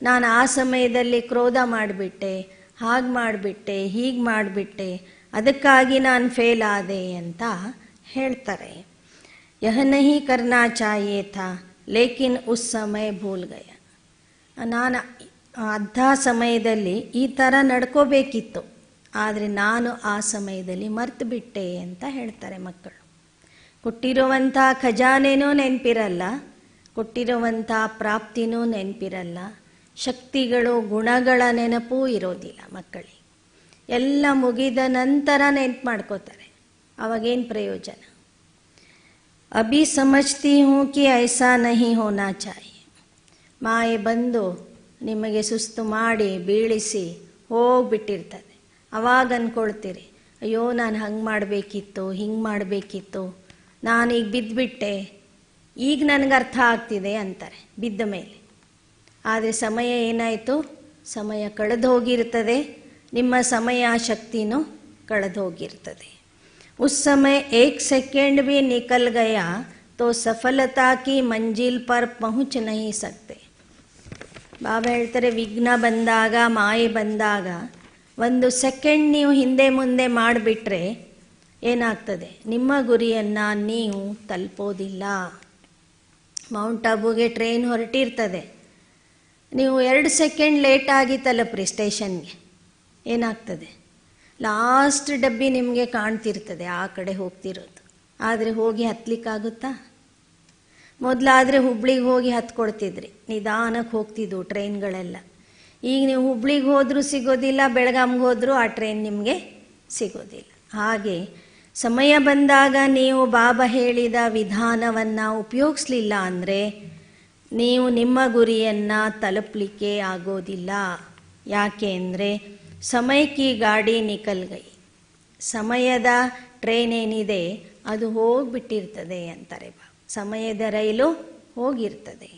ನಾನು ಆ ಸಮಯದಲ್ಲಿ ಕ್ರೋಧ ಮಾಡಿಬಿಟ್ಟೆ, ಹಾಗೆ ಮಾಡಿಬಿಟ್ಟೆ, ಹೀಗೆ ಮಾಡಿಬಿಟ್ಟೆ, ಅದಕ್ಕಾಗಿ ನಾನು ಫೇಲ್ ಆದೆ ಅಂತ ಹೇಳ್ತಾರೆ. ಯಹ ನಹಿ ಕರ್ನಾ ಚಾಹಿಯೇ ಥಾ ಲೇಕಿನ್ ಉಸ್ ಸಮಯ ಭೂಲ್ ಗಯ. ನಾನು ಅರ್ಧ ಸಮಯದಲ್ಲಿ ಈ ಥರ ನಡ್ಕೋಬೇಕಿತ್ತು, ಆದರೆ ನಾನು ಆ ಸಮಯದಲ್ಲಿ ಮರ್ತು ಬಿಟ್ಟೆ ಅಂತ ಹೇಳ್ತಾರೆ ಮಕ್ಕಳು. ಕೊಟ್ಟಿರುವಂಥ ಖಜಾನೆನೂ ನೆನಪಿರಲ್ಲ, ಕೊಟ್ಟಿರುವಂಥ ಪ್ರಾಪ್ತಿನೂ ನೆನಪಿರಲ್ಲ, ಶಕ್ತಿಗಳು ಗುಣಗಳ ನೆನಪೂ ಇರೋದಿಲ್ಲ ಮಕ್ಕಳಿಗೆ. ಎಲ್ಲ ಮುಗಿದ ನಂತರ ನೆನಪು ಮಾಡ್ಕೋತಾರೆ, ಅವಾಗೇನು ಪ್ರಯೋಜನ? ಅಭಿ ಸಮಜ್ತಿ ಹೂँ ಕಿ ಐಸಾ ನಹಿ ಹೋನಾ ಚಾಹಿಯೆ. ಮಾಯೆ ಬಂದು ನಿಮಗೆ ಸುಸ್ತು ಮಾಡಿ ಬೀಳಿಸಿ ಹೋಗ್ಬಿಟ್ಟಿರ್ತದೆ. ಅವಾಗ ಅಂದ್ಕೊಳ್ತೀರಿ, ಅಯ್ಯೋ ನಾನು ಹಂಗೆ ಮಾಡಬೇಕಿತ್ತು, ಹಿಂಗೆ ಮಾಡಬೇಕಿತ್ತು, ನಾನೀಗ ಬಿದ್ದುಬಿಟ್ಟೆ, ಈಗ ನನಗೆ ಅರ್ಥ ಆಗ್ತಿದೆ ಅಂತಾರೆ ಬಿದ್ದ ಮೇಲೆ. ಆದರೆ ಸಮಯ ಏನಾಯಿತು? ಸಮಯ ಕಳೆದು ಹೋಗಿರ್ತದೆ, ನಿಮ್ಮ ಸಮಯ ಶಕ್ತಿನೂ ಕಳೆದು ಹೋಗಿರ್ತದೆ. ಉಸ್ ಸಮಯ 1 ಸೆಕೆಂಡ್ भी निकल गया तो सफलता की मंजिल पर पहुंच नहीं सकते. ಬಾಬಾ ಹೇಳ್ತಾರೆ, ವಿಘ್ನ ಬಂದಾಗ, ಮಾಯೆ ಬಂದಾಗ 1 ಸೆಕೆಂಡ್ ನೀವು ಹಿಂದೆ ಮುಂದೆ ಮಾಡಿಬಿಟ್ರೆ ಏನಾಗ್ತದೆ? ನಿಮ್ಮ ಗುರಿಯನ್ನು ನೀವು ತಲುಪೋದಿಲ್ಲ. ಮೌಂಟ್ ಆಬುಗೆ ಟ್ರೈನ್ ಹೊರಟಿರ್ತದೆ, ನೀವು 2 ಸೆಕೆಂಡ್ ಲೇಟಾಗಿ ತಲುಪ್ರಿ ಸ್ಟೇಷನ್ಗೆ, ಏನಾಗ್ತದೆ? ಲಾಸ್ಟ್ ಡಬ್ಬಿ ನಿಮಗೆ ಕಾಣ್ತಿರ್ತದೆ ಆ ಕಡೆ ಹೋಗ್ತಿರೋದು. ಆದರೆ ಹೋಗಿ ಹತ್ತಲಿಕ್ಕಾಗುತ್ತಾ? ಮೊದಲಾದರೆ ಹುಬ್ಳಿಗೆ ಹೋಗಿ ಹತ್ಕೊಳ್ತಿದ್ರಿ, ನಿಧಾನಕ್ಕೆ ಹೋಗ್ತಿದ್ವು ಟ್ರೈನ್ಗಳೆಲ್ಲ. ಈಗ ನೀವು ಹುಬ್ಳಿಗೆ ಹೋದರೂ ಸಿಗೋದಿಲ್ಲ, ಬೆಳಗಾಂಗೆ ಹೋದರೂ ಆ ಟ್ರೈನ್ ನಿಮಗೆ ಸಿಗೋದಿಲ್ಲ. ಹಾಗೆ ಸಮಯ ಬಂದಾಗ ನೀವು ಬಾಬಾ ಹೇಳಿದ ವಿಧಾನವನ್ನು ಉಪಯೋಗಿಸಲಿಲ್ಲ ಅಂದರೆ ನೀವು ನಿಮ್ಮ ಗುರಿಯನ್ನು ತಲುಪಲಿಕ್ಕೆ ಆಗೋದಿಲ್ಲ. ಯಾಕೆ ಅಂದರೆ ಸಮಯ ಕಿ ಗಾಡಿ ನಿಕಲ್ ಗೈ, ಸಮಯದ ಟ್ರೈನ್ ಏನಿದೆ ಅದು ಹೋಗಿಬಿಟ್ಟಿರ್ತದೆ ಅಂತಾರೆ ಬಾಬಾ. ಸಮಯದ ರೈಲು ಹೋಗಿರ್ತದೆ.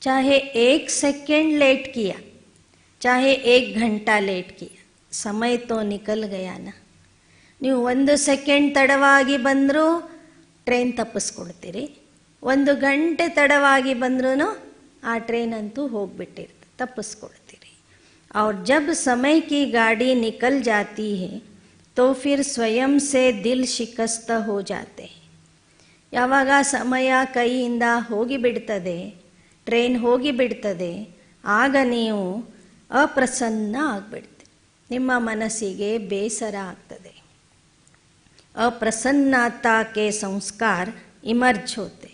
ಚಾಹೆ 1 ಸೆಕೆಂಡ್ ಲೇಟ್ ಕಿಯಾ, ಚಾಹೆ 1 ಗಂಟಾ ಲೇಟ್ ಕಿಯಾ, ಸಮಯ ತೋ ನಿಕಲ್ ಗಯಾನ. ನೀವು 1 ಸೆಕೆಂಡ್ ತಡವಾಗಿ ಬಂದರೂ ಟ್ರೈನ್ ತಪ್ಪಿಸ್ಕೊಡ್ತೀರಿ, 1 ಗಂಟೆ ತಡವಾಗಿ ಬಂದ್ರೂ ಆ ಟ್ರೈನ್ ಅಂತೂ ಹೋಗಿಬಿಟ್ಟಿರ್ತದೆ, ತಪ್ಪಿಸ್ಕೊಡ್ತೀರಿ. और जब समय की गाड़ी निकल जाती है तो फिर स्वयं से दिल शिकस्त हो जाते हैं. ಯಾವಾಗ ಸಮಯ ಕೈಯಿಂದ ಹೋಗಿಬಿಡ್ತದೆ, ಟ್ರೈನ್ ಹೋಗಿಬಿಡ್ತದೆ, ಆಗ ನೀವು ಅಪ್ರಸನ್ನ ಆಗಿಬಿಡ್ತೀರಿ, ನಿಮ್ಮ ಮನಸ್ಸಿಗೆ ಬೇಸರ ಆಗ್ತದೆ. ಅಪ್ರಸನ್ನತಾಕ್ಕೆ ಸಂಸ್ಕಾರ ಇಮರ್ಜ್ ಹೋತೆ.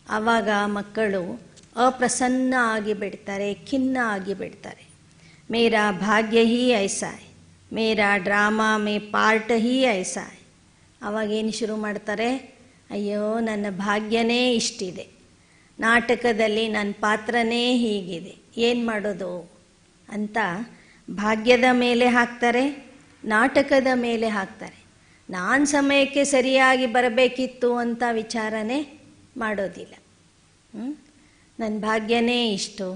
ಆವಾಗ ಮಕ್ಕಳು ಅಪ್ರಸನ್ನ ಆಗಿಬಿಡ್ತಾರೆ, ಖಿನ್ನ ಆಗಿಬಿಡ್ತಾರೆ. मेरा भाग्य ही ऐसा है, मेरा ಡ್ರಾಮಾ ಮೇ ಪಾರ್ಟ್ ಹೀ ಐಸಾ है. ಅವಾಗೇನು ಶುರು ಮಾಡ್ತಾರೆ? ಅಯ್ಯೋ ನನ್ನ ಭಾಗ್ಯನೇ ಇಷ್ಟಿದೆ, ನಾಟಕದಲ್ಲಿ ನನ್ನ ಪಾತ್ರನೇ ಹೀಗಿದೆ, ಏನು ಮಾಡೋದು ಅಂತ ಭಾಗ್ಯದ ಮೇಲೆ ಹಾಕ್ತಾರೆ, ನಾಟಕದ ಮೇಲೆ ಹಾಕ್ತಾರೆ. ನಾನು ಸಮಯಕ್ಕೆ ಸರಿಯಾಗಿ ಬರಬೇಕಿತ್ತು ಅಂತ ವಿಚಾರನೇ ಮಾಡೋದಿಲ್ಲ. ನನ್ನ ಭಾಗ್ಯನೇ ಇಷ್ಟು,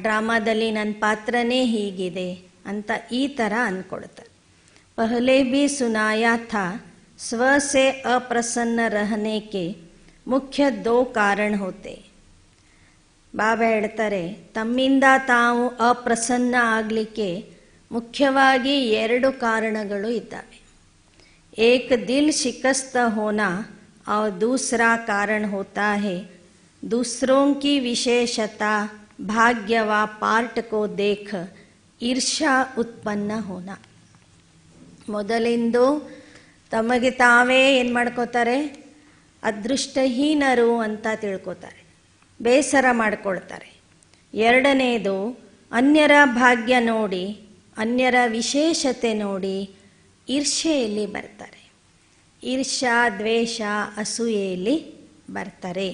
ಡ್ರಾಮಾದಲ್ಲಿ ನನ್ನ ಪಾತ್ರನೇ ಹೀಗಿದೆ ಅಂತ ಈ ಥರ ಅಂದ್ಕೊಳ್ತಾರೆ. ಪಹಲೆ ಭಿ ಸುನಾಯಾ ಥಾ ಸ್ವ ಸೆ ಅಪ್ರಸನ್ನ ರಹನೆ ಕೆ ಮುಖ್ಯ 2 ಕಾರಣ ಹೋತೆ. ಬಾಬಾ ಹೇಳ್ತಾರೆ, ತಮ್ಮಿಂದ ತಾವು ಅಪ್ರಸನ್ನ ಆಗಲಿಕ್ಕೆ ಮುಖ್ಯವಾಗಿ 2 ಕಾರಣಗಳು ಇದ್ದಾವೆ. ಏಕ್ ದಿಲ್ ಶಿಕಸ್ತ ಹೋನಾ और दूसरा कारण होता है दूसरों की विशेषता भाग्य व पार्ट को देख ईर्ष्या उत्पन्न होना. ಮೊದಲಿಂದು ತಮಗೆ ತಾವೇ ಏನು ಮಾಡ್ಕೋತಾರೆ? ಅದೃಷ್ಟಹೀನರು ಅಂತ ತಿಳ್ಕೊತಾರೆ, ಬೇಸರ ಮಾಡ್ಕೊಳ್ತಾರೆ. ಎರಡನೇದು ಅನ್ಯರ ಭಾಗ್ಯ ನೋಡಿ, ಅನ್ಯರ ವಿಶೇಷತೆ ನೋಡಿ ಈರ್ಷ್ಯೆಯಲ್ಲಿ ಬರ್ತಾರೆ. ಈರ್ಷ್ಯಾ, ದ್ವೇಷ, ಅಸೂಯೆಯಲ್ಲಿ ಬರ್ತಾರೆ.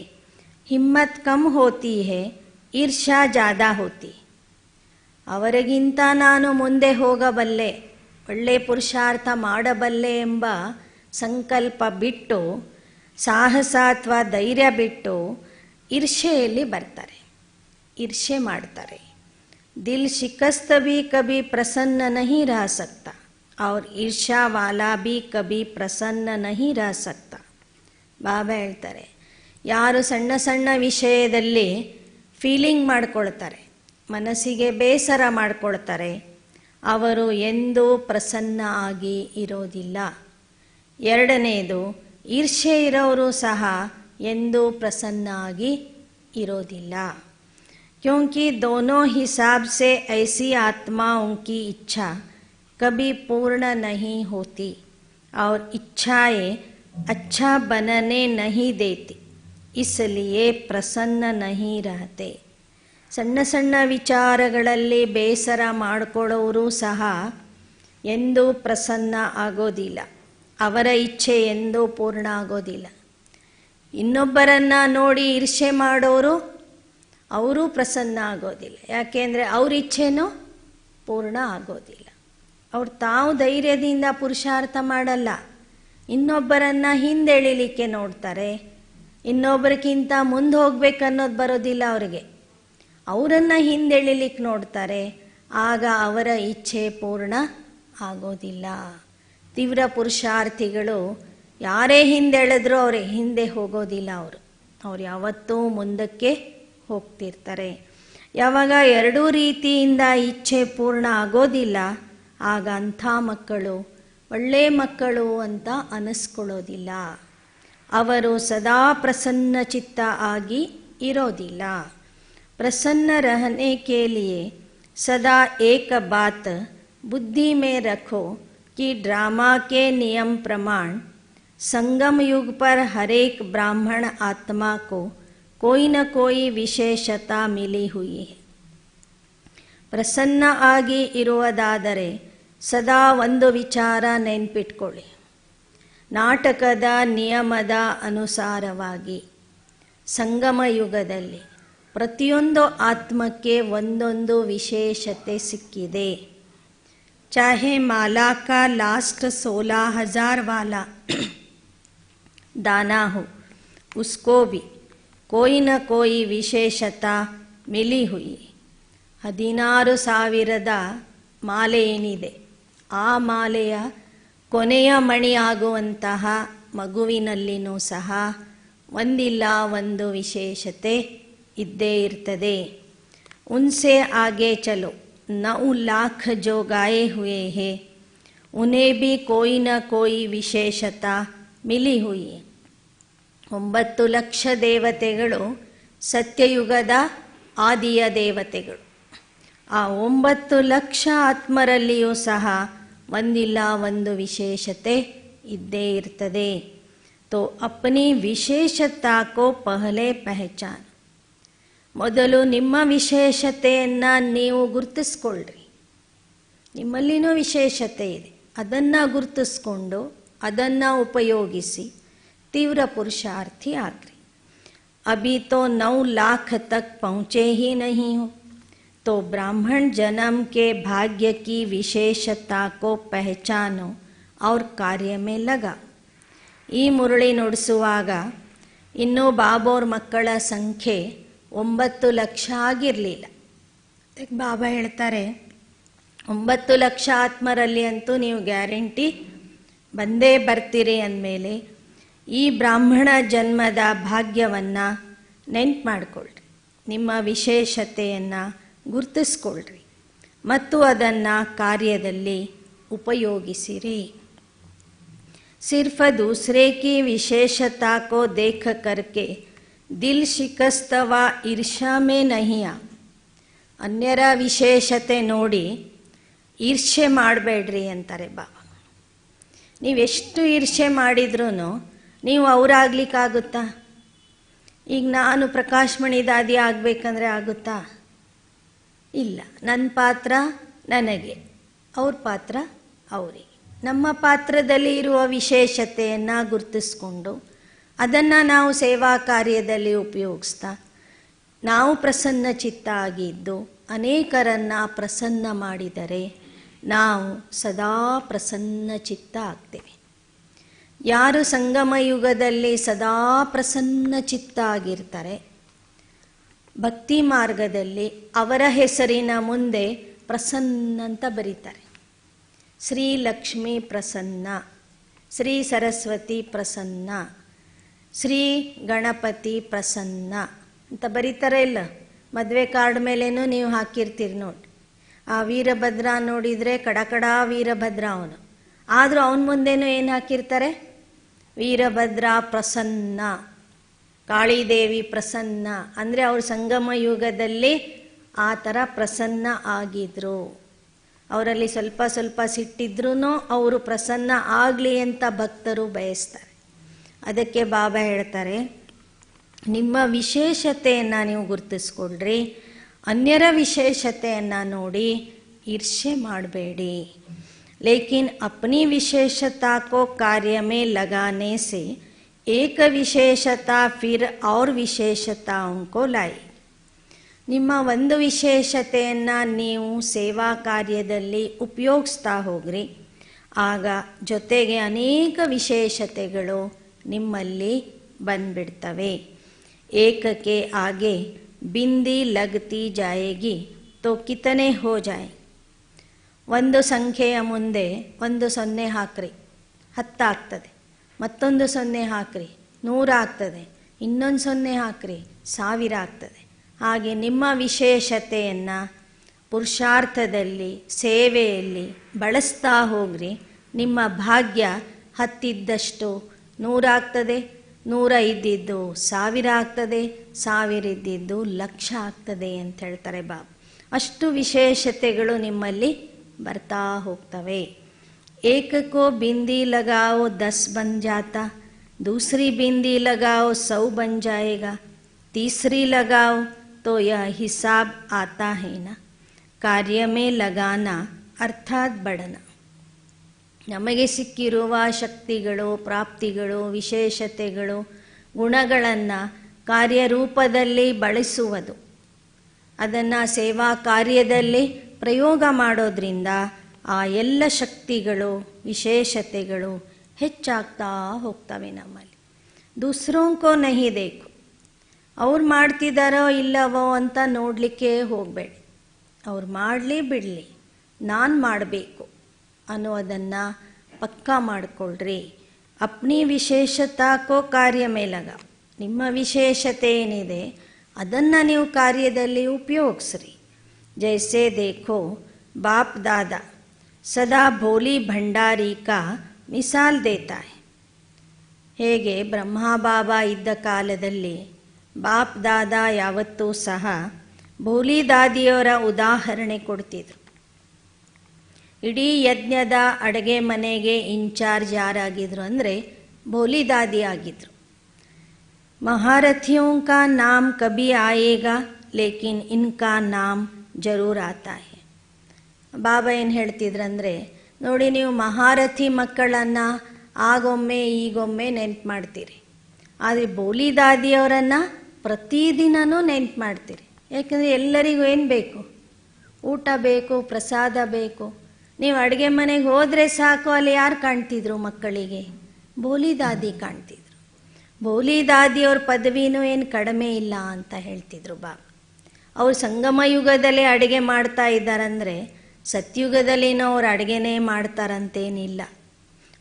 ಹಿಮ್ಮತ್ ಕಮ್ ಹೋತಿ ಹೇ, ಈರ್ಷ್ಯಾ ಜಾದಾ ಹೋತಿ. ಅವರಿಗಿಂತ ನಾನು ಮುಂದೆ ಹೋಗಬಲ್ಲೆ, ಒಳ್ಳೆ ಪುರುಷಾರ್ಥ ಮಾಡಬಲ್ಲೆ ಎಂಬ ಸಂಕಲ್ಪ ಬಿಟ್ಟು, ಸಾಹಸ ಅಥವಾ ಧೈರ್ಯ ಬಿಟ್ಟು ಈರ್ಷ್ಯೆಯಲ್ಲಿ ಬರ್ತಾರೆ, ಈರ್ಷ್ಯೆ ಮಾಡ್ತಾರೆ. ದಿಲ್ ಶಿಕಸ್ತ ಭಿ ಕಭಿ ಪ್ರಸನ್ನ ನಹಿ ರಹ ಸಕ್ತಾ और ईर्ष्या वाला भी कभी प्रसन्न नहीं रह सकता. ಬಾಬಾ ಹೇಳ್ತಾರೆ, ಯಾರು ಸಣ್ಣ ಸಣ್ಣ ವಿಷಯದಲ್ಲಿ ಫೀಲಿಂಗ್ ಮಾಡ್ಕೊಳ್ತಾರೆ, ಮನಸ್ಸಿಗೆ ಬೇಸರ ಮಾಡ್ಕೊಳ್ತಾರೆ, ಅವರು ಎಂದೂ ಪ್ರಸನ್ನ ಆಗಿ ಇರೋದಿಲ್ಲ. ಎರಡನೇದು, ಈರ್ಷ್ಯೆ ಇರೋರು ಸಹ ಎಂದೂ ಪ್ರಸನ್ನ ಆಗಿ ಇರೋದಿಲ್ಲ. क्योंकि दोनों हिसाब से ऐसी आत्माओं की इच्छा कभी पूर्ण नहीं होती और इच्छाएं अच्छा बनने नहीं देती, इसलिए प्रसन्न नहीं रहते. ಸಣ್ಣ ಸಣ್ಣ ವಿಚಾರಗಳಲ್ಲಿ ಬೇಸರ ಮಾಡಿಕೊಳ್ಳೋರು ಸಹ ಎಂದೂ ಪ್ರಸನ್ನ ಆಗೋದಿಲ್ಲ. ಅವರ ಇಚ್ಛೆ ಎಂದೂ ಪೂರ್ಣ ಆಗೋದಿಲ್ಲ. ಇನ್ನೊಬ್ಬರನ್ನು ನೋಡಿ ಈರ್ಷ್ಯೆ ಮಾಡೋರು ಅವರು ಪ್ರಸನ್ನ ಆಗೋದಿಲ್ಲ. ಯಾಕೆಂದರೆ ಅವ್ರ ಇಚ್ಛೆನೂ ಪೂರ್ಣ ಆಗೋದಿಲ್ಲ. ಅವ್ರು ತಾವು ಧೈರ್ಯದಿಂದ ಪುರುಷಾರ್ಥ ಮಾಡಲ್ಲ, ಇನ್ನೊಬ್ಬರನ್ನು ಹಿಂದೆಳಿಲಿಕ್ಕೆ ನೋಡ್ತಾರೆ. ಇನ್ನೊಬ್ಬರಿಗಿಂತ ಮುಂದೆ ಹೋಗ್ಬೇಕನ್ನೋದು ಬರೋದಿಲ್ಲ ಅವರಿಗೆ. ಅವರನ್ನು ಹಿಂದೆಳಿಲಿಕ್ಕೆ ನೋಡ್ತಾರೆ. ಆಗ ಅವರ ಇಚ್ಛೆ ಪೂರ್ಣ ಆಗೋದಿಲ್ಲ. ತೀವ್ರ ಪುರುಷಾರ್ಥಿಗಳು ಯಾರೇ ಹಿಂದೆಳೆದ್ರೂ ಅವ್ರಿಗೆ ಹಿಂದೆ ಹೋಗೋದಿಲ್ಲ. ಅವ್ರು ಯಾವತ್ತೂ ಮುಂದಕ್ಕೆ ಹೋಗ್ತಿರ್ತಾರೆ. ಯಾವಾಗ ಎರಡೂ ರೀತಿಯಿಂದ ಇಚ್ಛೆ ಪೂರ್ಣ ಆಗೋದಿಲ್ಲ, ಆಗ ಅಂಥ ಮಕ್ಕಳು ಒಳ್ಳೆ ಮಕ್ಕಳು ಅಂತ ಅನಿಸ್ಕೊಳ್ಳೋದಿಲ್ಲ. ಅವರು ಸದಾ ಪ್ರಸನ್ನ ಚಿತ್ತ ಆಗಿ ಇರೋದಿಲ್ಲ. प्रसन्न रहने के लिए सदा एक बात बुद्धि में रखो कि ड्रामा के नियम प्रमाण संगम युग पर हरेक ब्राह्मण आत्मा को कोई न कोई विशेषता मिली हुई है. ಪ್ರಸನ್ನ ಆಗಿ ಇರುವುದಾದರೆ ಸದಾ ಒಂದು ವಿಚಾರ ನೆನ್ಪಿಟ್ಕೊಳ್ಳಿ. ನಾಟಕದ ನಿಯಮದ ಅನುಸಾರವಾಗಿ ಸಂಗಮ ಯುಗದಲ್ಲಿ ಪ್ರತಿಯೊಂದು ಆತ್ಮಕ್ಕೆ ಒಂದೊಂದು ವಿಶೇಷತೆ ಸಿಕ್ಕಿದೆ. ಚಾಹೆ ಮಾಲಾ ಕಾ ಲಾಸ್ಟ್ 16,000 वाला दाना हो, उसको भी कोई न कोई विशेषता मिली हुई. 16,000 ಮಾಲೆ ಏನಿದೆ, ಆ ಮಾಲೆಯ ಕೊನೆಯ ಮಣಿಯಾಗುವಂತಹ ಮಗುವಿನಲ್ಲಿನೂ ಸಹ ಒಂದಿಲ್ಲ ಒಂದು ವಿಶೇಷತೆ ಇದ್ದೇ ಇರ್ತದೆ. ಉನ್ಸೆ ಆಗೆ ಚಲೋ 9 लाख जो गाए हुए हैं उन्हें भी कोई न कोई विशेषता मिली हुई है. 9 ಲಕ್ಷ ದೇವತೆಗಳು ಸತ್ಯಯುಗದ ಆದಿಯ ದೇವತೆಗಳು. ಆ 9 ಲಕ್ಷ ಆತ್ಮರಲ್ಲಿಯೂ ಸಹ ಒಂದಿಲ್ಲ ಒಂದು ವಿಶೇಷತೆ ಇದ್ದೇ ಇರ್ತದೆ. ತೋ ಅಪ್ನಿ ವಿಶೇಷತಾ ಕೋ ಪಹಲೆ ಪಹಚಾನ. ಮೊದಲು ನಿಮ್ಮ ವಿಶೇಷತೆಯನ್ನು ನೀವು ಗುರುತಿಸ್ಕೊಳ್ರಿ. ನಿಮ್ಮಲ್ಲಿನೂ ವಿಶೇಷತೆ ಇದೆ, ಅದನ್ನು ಗುರುತಿಸ್ಕೊಂಡು ಅದನ್ನು ಉಪಯೋಗಿಸಿ ತೀವ್ರ ಪುರುಷಾರ್ಥಿ ಆಗ್ರಿ. ಅಭಿ ತೋ 9 लाख तक पहुँचे ही नहीं हो तो ब्राह्मण जन्म के भाग्य की विशेषता को पहचानो और कार्य में लगा. ಈ ಮುರಳಿ ನುಡಿಸುವಾಗ ಇನ್ನೂ ಬಾಬೋರ್ ಮಕ್ಕಳ ಸಂಖ್ಯೆ 9 ಲಕ್ಷ ಆಗಿರಲಿಲ್ಲ. ಬಾಬಾ ಹೇಳ್ತಾರೆ 9 ಲಕ್ಷ ಆತ್ಮರಲ್ಲಿ ಅಂತೂ ನೀವು ಗ್ಯಾರಂಟಿ ಬಂದೇ ಬರ್ತೀರಿ ಅಂದಮೇಲೆ ಈ ಬ್ರಾಹ್ಮಣ ಜನ್ಮದ ಭಾಗ್ಯವನ್ನು ನೆನ್ಪು ಮಾಡಿಕೊಳ್ಳ್ರಿ. ನಿಮ್ಮ ವಿಶೇಷತೆಯನ್ನು ಗುರುತಿಸ್ಕೊಳ್ರಿ ಮತ್ತು ಅದನ್ನು ಕಾರ್ಯದಲ್ಲಿ ಉಪಯೋಗಿಸಿರಿ. सिर्फ दूसरे की विशेषता को देख करके दिल शिकस्त व ईर्ष्या में नहीं आ. ಅನ್ಯರ ವಿಶೇಷತೆ ನೋಡಿ ಈರ್ಷ್ಯೆ ಮಾಡಬೇಡ್ರಿ ಅಂತಾರೆ ಬಾಬಾ. ನೀವೆಷ್ಟು ಈರ್ಷ್ಯೆ ಮಾಡಿದ್ರೂ ನೀವು ಅವರಾಗ್ಲಿಕ್ಕಾಗುತ್ತಾ? ಈಗ ನಾನು ಪ್ರಕಾಶ್ಮಣಿ ದಾದಿ ಆಗಬೇಕಂದ್ರೆ ಆಗುತ್ತಾ? ಇಲ್ಲ. ನನ್ನ ಪಾತ್ರ ನನಗೆ, ಅವ್ರ ಪಾತ್ರ ಅವರಿಗೆ. ನಮ್ಮ ಪಾತ್ರದಲ್ಲಿ ಇರುವ ವಿಶೇಷತೆಯನ್ನು ಗುರುತಿಸ್ಕೊಂಡು ಅದನ್ನು ನಾವು ಸೇವಾ ಕಾರ್ಯದಲ್ಲಿ ಉಪಯೋಗಿಸ್ತಾ ನಾವು ಪ್ರಸನ್ನ ಚಿತ್ತ ಆಗಿದ್ದು ಅನೇಕರನ್ನು ಪ್ರಸನ್ನ ಮಾಡಿದರೆ ನಾವು ಸದಾ ಪ್ರಸನ್ನ ಚಿತ್ತ ಆಗ್ತೇವೆ. ಯಾರು ಸಂಗಮ ಯುಗದಲ್ಲಿ ಸದಾ ಪ್ರಸನ್ನ ಚಿತ್ತ ಆಗಿರ್ತಾರೆ, ಭಕ್ತಿ ಮಾರ್ಗದಲ್ಲಿ ಅವರ ಹೆಸರಿನ ಮುಂದೆ ಪ್ರಸನ್ನ ಅಂತ ಬರೀತಾರೆ. ಶ್ರೀ ಲಕ್ಷ್ಮೀ ಪ್ರಸನ್ನ, ಶ್ರೀ ಸರಸ್ವತಿ ಪ್ರಸನ್ನ, ಶ್ರೀ ಗಣಪತಿ ಪ್ರಸನ್ನ ಅಂತ ಬರೀತಾರೆ. ಇಲ್ಲ, ಮದುವೆ ಕಾರ್ಡ್ ಮೇಲೇನೂ ನೀವು ಹಾಕಿರ್ತೀರಿ ನೋಡಿ. ಆ ವೀರಭದ್ರ ನೋಡಿದರೆ ಕಡಕಡ ವೀರಭದ್ರ ಅವನು. ಆದರೂ ಅವನ ಮುಂದೆನೂ ಏನು ಹಾಕಿರ್ತಾರೆ? ವೀರಭದ್ರ ಪ್ರಸನ್ನ, ಕಾಳಿದೇವಿ ಪ್ರಸನ್ನ. ಅಂದರೆ ಅವರು ಸಂಗಮ ಯುಗದಲ್ಲಿ ಆ ಥರ ಪ್ರಸನ್ನ ಆಗಿದ್ರು. ಅವರಲ್ಲಿ ಸ್ವಲ್ಪ ಸ್ವಲ್ಪ ಸಿಟ್ಟಿದ್ರೂ ಅವರು ಪ್ರಸನ್ನ ಆಗಲಿ ಅಂತ ಭಕ್ತರು ಬಯಸ್ತಾರೆ. ಅದಕ್ಕೆ ಬಾಬಾ ಹೇಳ್ತಾರೆ, ನಿಮ್ಮ ವಿಶೇಷತೆಯನ್ನು ನೀವು ಗುರುತಿಸ್ಕೊಳ್ರಿ, ಅನ್ಯರ ವಿಶೇಷತೆಯನ್ನು ನೋಡಿ ईर्ष्य ಮಾಡಬೇಡಿ. लेकिन अपनी विशेषता को कार्य में लगाने से एक विशेषता फिर और विशेषताओं को लाई. ನಿಮ್ಮ ಒಂದು ವಿಶೇಷತೆಯನ್ನು ನೀವು ಸೇವಾ ಕಾರ್ಯದಲ್ಲಿ ಉಪಯೋಗಿಸ್ತಾ ಹೋಗ್ರಿ, ಆಗ ಜೊತೆಗೆ ಅನೇಕ ವಿಶೇಷತೆಗಳು ನಿಮ್ಮಲ್ಲಿ ಬಂದ್ಬಿಡ್ತವೆ. ಏಕಕ್ಕೆ ಆಗೆ ಬಿಂದಿ ಲಗ್ತಿ ಜಾಯೇಗಿ ತೋ ಕಿತನೆ ಹೋ ಜಾಯ್. ಒಂದು ಸಂಖ್ಯೆಯ ಮುಂದೆ ಒಂದು ಸೊನ್ನೆ ಹಾಕ್ರಿ, 10 ಆಗ್ತದೆ. ಮತ್ತೊಂದು ಸೊನ್ನೆ ಹಾಕ್ರಿ, 100 ಆಗ್ತದೆ. ಇನ್ನೊಂದು ಸೊನ್ನೆ ಹಾಕ್ರಿ, 1000 ಆಗ್ತದೆ. ಹಾಗೆ ನಿಮ್ಮ ವಿಶೇಷತೆಯನ್ನು ಪುರುಷಾರ್ಥದಲ್ಲಿ, ಸೇವೆಯಲ್ಲಿ ಬಳಸ್ತಾ ಹೋಗ್ರಿ. ನಿಮ್ಮ ಭಾಗ್ಯ 10 ಇದ್ದಷ್ಟು 100 ಆಗ್ತದೆ, 100 ಇದ್ದಿದ್ದು 1000 ಆಗ್ತದೆ, 1000 ಇದ್ದಿದ್ದು 1,00,000 ಆಗ್ತದೆ ಅಂತ ಹೇಳ್ತಾರೆ ಬಾಬಾ. ಅಷ್ಟು ವಿಶೇಷತೆಗಳು ನಿಮ್ಮಲ್ಲಿ ಬರ್ತಾ ಹೋಗ್ತವೆ. ಏಕಕ್ಕೋ ಬಿಂದಿ ಲಗಾओ 10 बन जाता, दूसरी बिंदी लगाओ 100 बन जाएगा, तीसरी लगाओ तो यह हिसाब आता है ना. कार्य में लगाना ಅರ್ಥಾತ್ ಬಡನ. ನಮಗೆ ಸಿಕ್ಕಿರುವ ಶಕ್ತಿಗಳು, ಪ್ರಾಪ್ತಿಗಳು, ವಿಶೇಷತೆಗಳು, ಗುಣಗಳನ್ನು ಕಾರ್ಯರೂಪದಲ್ಲಿ ಬಳಸುವುದು, ಅದನ್ನು ಸೇವಾ ಕಾರ್ಯದಲ್ಲಿ ಪ್ರಯೋಗ ಮಾಡೋದ್ರಿಂದ ಆ ಎಲ್ಲ ಶಕ್ತಿಗಳು, ವಿಶೇಷತೆಗಳು ಹೆಚ್ಚಾಗ್ತಾ ಹೋಗ್ತವೆ ನಮ್ಮಲ್ಲಿ. ದೂಸರೋಂಕೋ ನಹಿ ದೇಖೋ, ಅವ್ರು ಮಾಡ್ತಿದ್ದಾರೋ ಇಲ್ಲವೋ ಅಂತ ನೋಡಲಿಕ್ಕೆ ಹೋಗಬೇಡಿ. ಅವ್ರು ಮಾಡಲಿ ಬಿಡಲಿ, ನಾನು ಮಾಡಬೇಕು ಅನ್ನೋದನ್ನು ಪಕ್ಕಾ ಮಾಡಿಕೊಳ್ಳ್ರಿ. ಅಪ್ನಿ ವಿಶೇಷತಾಕೋ ಕಾರ್ಯ ಮೇಲಗ, ನಿಮ್ಮ ವಿಶೇಷತೆ ಏನಿದೆ ಅದನ್ನು ನೀವು ಕಾರ್ಯದಲ್ಲಿ ಉಪಯೋಗಿಸ್ರಿ. ಜೈಸೆ ದೇಖೋ ಬಾಪ್ ದಾದಾ ಸದಾ ಭೋಲಿ ಭಂಡಾರಿ ಕಾ ಮಿಸಾಲ್ ದೇತಾ ಹೈ. ಹೇಗೆ ಬ್ರಹ್ಮ ಬಾಬಾ ಇದ್ದ ಕಾಲದಲ್ಲಿ ಬಾಪ್ ದಾದಾ ಯಾವತ್ತೂ ಸಹ ಭೋಲಿ ದಾದಿಯವರ ಉದಾಹರಣೆ ಕೊಡ್ತಿದ್ರು. ಇಡೀ ಯಜ್ಞದ ಅಡುಗೆ ಮನೆಗೆ ಇನ್ಚಾರ್ಜ್ ಯಾರಾಗಿದ್ರು ಅಂದರೆ ಭೋಲಿ ದಾದಿ ಆಗಿದ್ರು. महारथियों का नाम कभी आएगा लेकिन इनका नाम जरूर आता है. ಬಾಬಾ ಏನು ಹೇಳ್ತಿದ್ರಂದರೆ, ನೋಡಿ ನೀವು ಮಹಾರಥಿ ಮಕ್ಕಳನ್ನು ಆಗೊಮ್ಮೆ ಈಗೊಮ್ಮೆ ನೆನ್ಪು ಮಾಡ್ತೀರಿ, ಆದರೆ ಭೋಲಿ ದಾದಿಯವರನ್ನು ಪ್ರತಿದಿನವೂ ನೆನ್ಪು ಮಾಡ್ತೀರಿ. ಯಾಕಂದರೆ ಎಲ್ಲರಿಗೂ ಏನು ಬೇಕು? ಊಟ ಬೇಕು, ಪ್ರಸಾದ ಬೇಕು. ನೀವು ಅಡುಗೆ ಮನೆಗೆ ಹೋದರೆ ಸಾಕು, ಅಲ್ಲಿ ಯಾರು ಕಾಣ್ತಿದ್ರು ಮಕ್ಕಳಿಗೆ? ಭೋಲಿ ದಾದಿ ಕಾಣ್ತಿದ್ರು. ಭೋಲಿ ದಾದಿಯವ್ರ ಪದವಿನೂ ಏನು ಕಡಿಮೆ ಇಲ್ಲ ಅಂತ ಹೇಳ್ತಿದ್ರು ಬಾಬಾ. ಅವ್ರು ಸಂಗಮ ಯುಗದಲ್ಲೇ ಅಡುಗೆ ಮಾಡ್ತಾ ಇದ್ದಾರಂದರೆ ಸತ್ಯುಗದಲ್ಲಿನೂ ಅವ್ರು ಅಡುಗೆನೇ ಮಾಡ್ತಾರಂತೇನಿಲ್ಲ.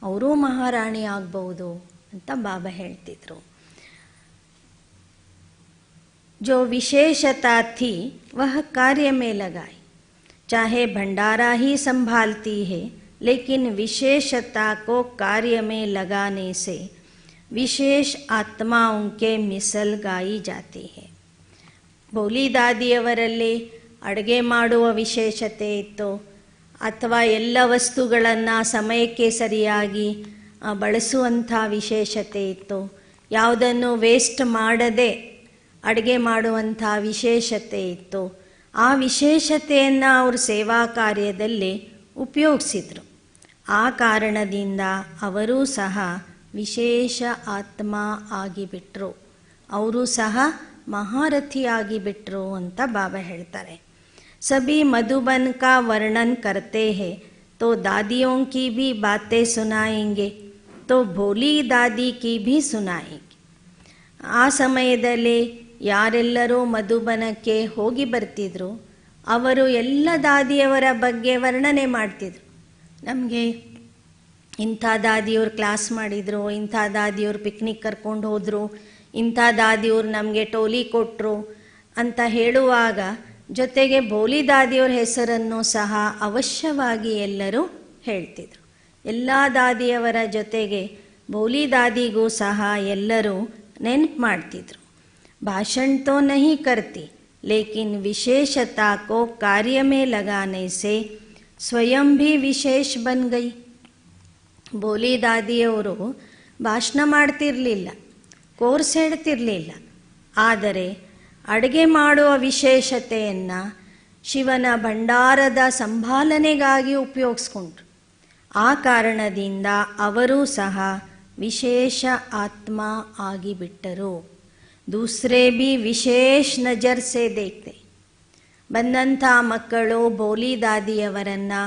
ಅವರೂ ಮಹಾರಾಣಿ ಆಗ್ಬೋದು ಅಂತ ಬಾಬಾ ಹೇಳ್ತಿದ್ರು. जो विशेषता थी वह कार्य में लगाई, चाहे भंडारा ही संभालती है, लेकिन विशेषता को कार्य में लगाने से विशेष आत्माओं के मिसल गाई जाती है. ಭೋಲಿ ದಾದಿಯವರಲ್ಲಿ ಅಡುಗೆ ಮಾಡುವ ವಿಶೇಷತೆ ಇತ್ತು, ಅಥವಾ ಎಲ್ಲ ವಸ್ತುಗಳನ್ನು ಸಮಯಕ್ಕೆ ಸರಿಯಾಗಿ ಬಳಸುವಂಥ ವಿಶೇಷತೆ ಇತ್ತು, ಯಾವುದನ್ನು ವೇಸ್ಟ್ ಮಾಡದೆ ಅಡುಗೆ ಮಾಡುವಂಥ ವಿಶೇಷತೆ ಇತ್ತು. ಆ ವಿಶೇಷತೆಯನ್ನು ಅವರು ಸೇವಾ ಕಾರ್ಯದಲ್ಲಿ ಉಪಯೋಗಿಸಿದರು. ಆ ಕಾರಣದಿಂದ ಅವರೂ ಸಹ ವಿಶೇಷ ಆತ್ಮ ಆಗಿಬಿಟ್ರು, ಅವರು ಸಹ ಮಹಾರಥಿ ಆಗಿಬಿಟ್ರು ಅಂತ ಬಾಬಾ ಹೇಳ್ತಾರೆ. ಸಭಿ ಮಧುಬನ್ ಕಾ ವರ್ಣನ್ ಕರ್ತೆ ಹೇ ತೋ ದಾದಿಯೋಂ ಕಿ ಭಿ ಬಾತೆ ಸುನಾಯೆಂಗೆ, ತೋ ಭೋಲಿ ದಾದಿ ಕಿ ಭಿ ಸುನಾಯೆಂಗೆ. ಆ ಸಮಯದಲ್ಲಿ ಯಾರೆಲ್ಲರೂ ಮಧುಬನಕ್ಕೆ ಹೋಗಿ ಬರ್ತಿದ್ರು, ಅವರು ಎಲ್ಲ ದಾದಿಯವರ ಬಗ್ಗೆ ವರ್ಣನೆ ಮಾಡ್ತಿದ್ರು. ನಮಗೆ ಇಂಥ ದಾದಿಯವ್ರು ಕ್ಲಾಸ್ ಮಾಡಿದರು, ಇಂಥ ದಾದಿಯವ್ರು ಪಿಕ್ನಿಕ್ ಕರ್ಕೊಂಡು ಹೋದರು, ಇಂಥ ದಾದಿಯವ್ರು ನಮಗೆ ಟೋಲಿ ಕೊಟ್ಟರು ಅಂತ ಹೇಳುವಾಗ ಜೊತೆಗೆ ಭೋಲಿ ದಾದಿಯವರ ಹೆಸರನ್ನು ಸಹ ಅವಶ್ಯವಾಗಿ ಎಲ್ಲರೂ ಹೇಳ್ತಿದ್ರು. ಎಲ್ಲ ದಾದಿಯವರ ಜೊತೆಗೆ ಭೋಲಿ ದಾದಿಗೂ ಸಹ ಎಲ್ಲರೂ ನೆನಪು ಮಾಡ್ತಿದ್ರು. ಭಾಷಣ ತೋ ನಹಿ ಕರ್ತಿ ಲೇಕಿನ್ ವಿಶೇಷತಾ ಕೋ ಕಾರ್ಯ ಮೇ ಲಗಾನೆ ಸೆ ಸ್ವಯಂ ಭಿ ವಿಶೇಷ ಬನ್ ಗೈ. ಭೋಲಿ ದಾದಿಯವರು ಭಾಷಣ ಮಾಡ್ತಿರಲಿಲ್ಲ, ಕೋರ್ಸ್ ಹೇಳ್ತಿರಲಿಲ್ಲ, ಆದರೆ ಅಡುಗೆ ಮಾಡುವ ವಿಶೇಷತೆಯನ್ನು ಶಿವನ ಭಂಡಾರದ ಸಂಭಾಲನೆಗಾಗಿ ಉಪಯೋಗಿಸ್ಕೊಂಡ್ರು. ಆ ಕಾರಣದಿಂದ ಅವರೂ ಸಹ ವಿಶೇಷ ಆತ್ಮ ಆಗಿಬಿಟ್ಟರು. ದೂಸರೇ ಭಿ ವಿಶೇಷ ನಜರ್ ಸೆ ದೇಖ್ತೆ. ಬಂದಂಥ ಮಕ್ಕಳು ಭೋಲಿ ದಾದಿಯವರನ್ನು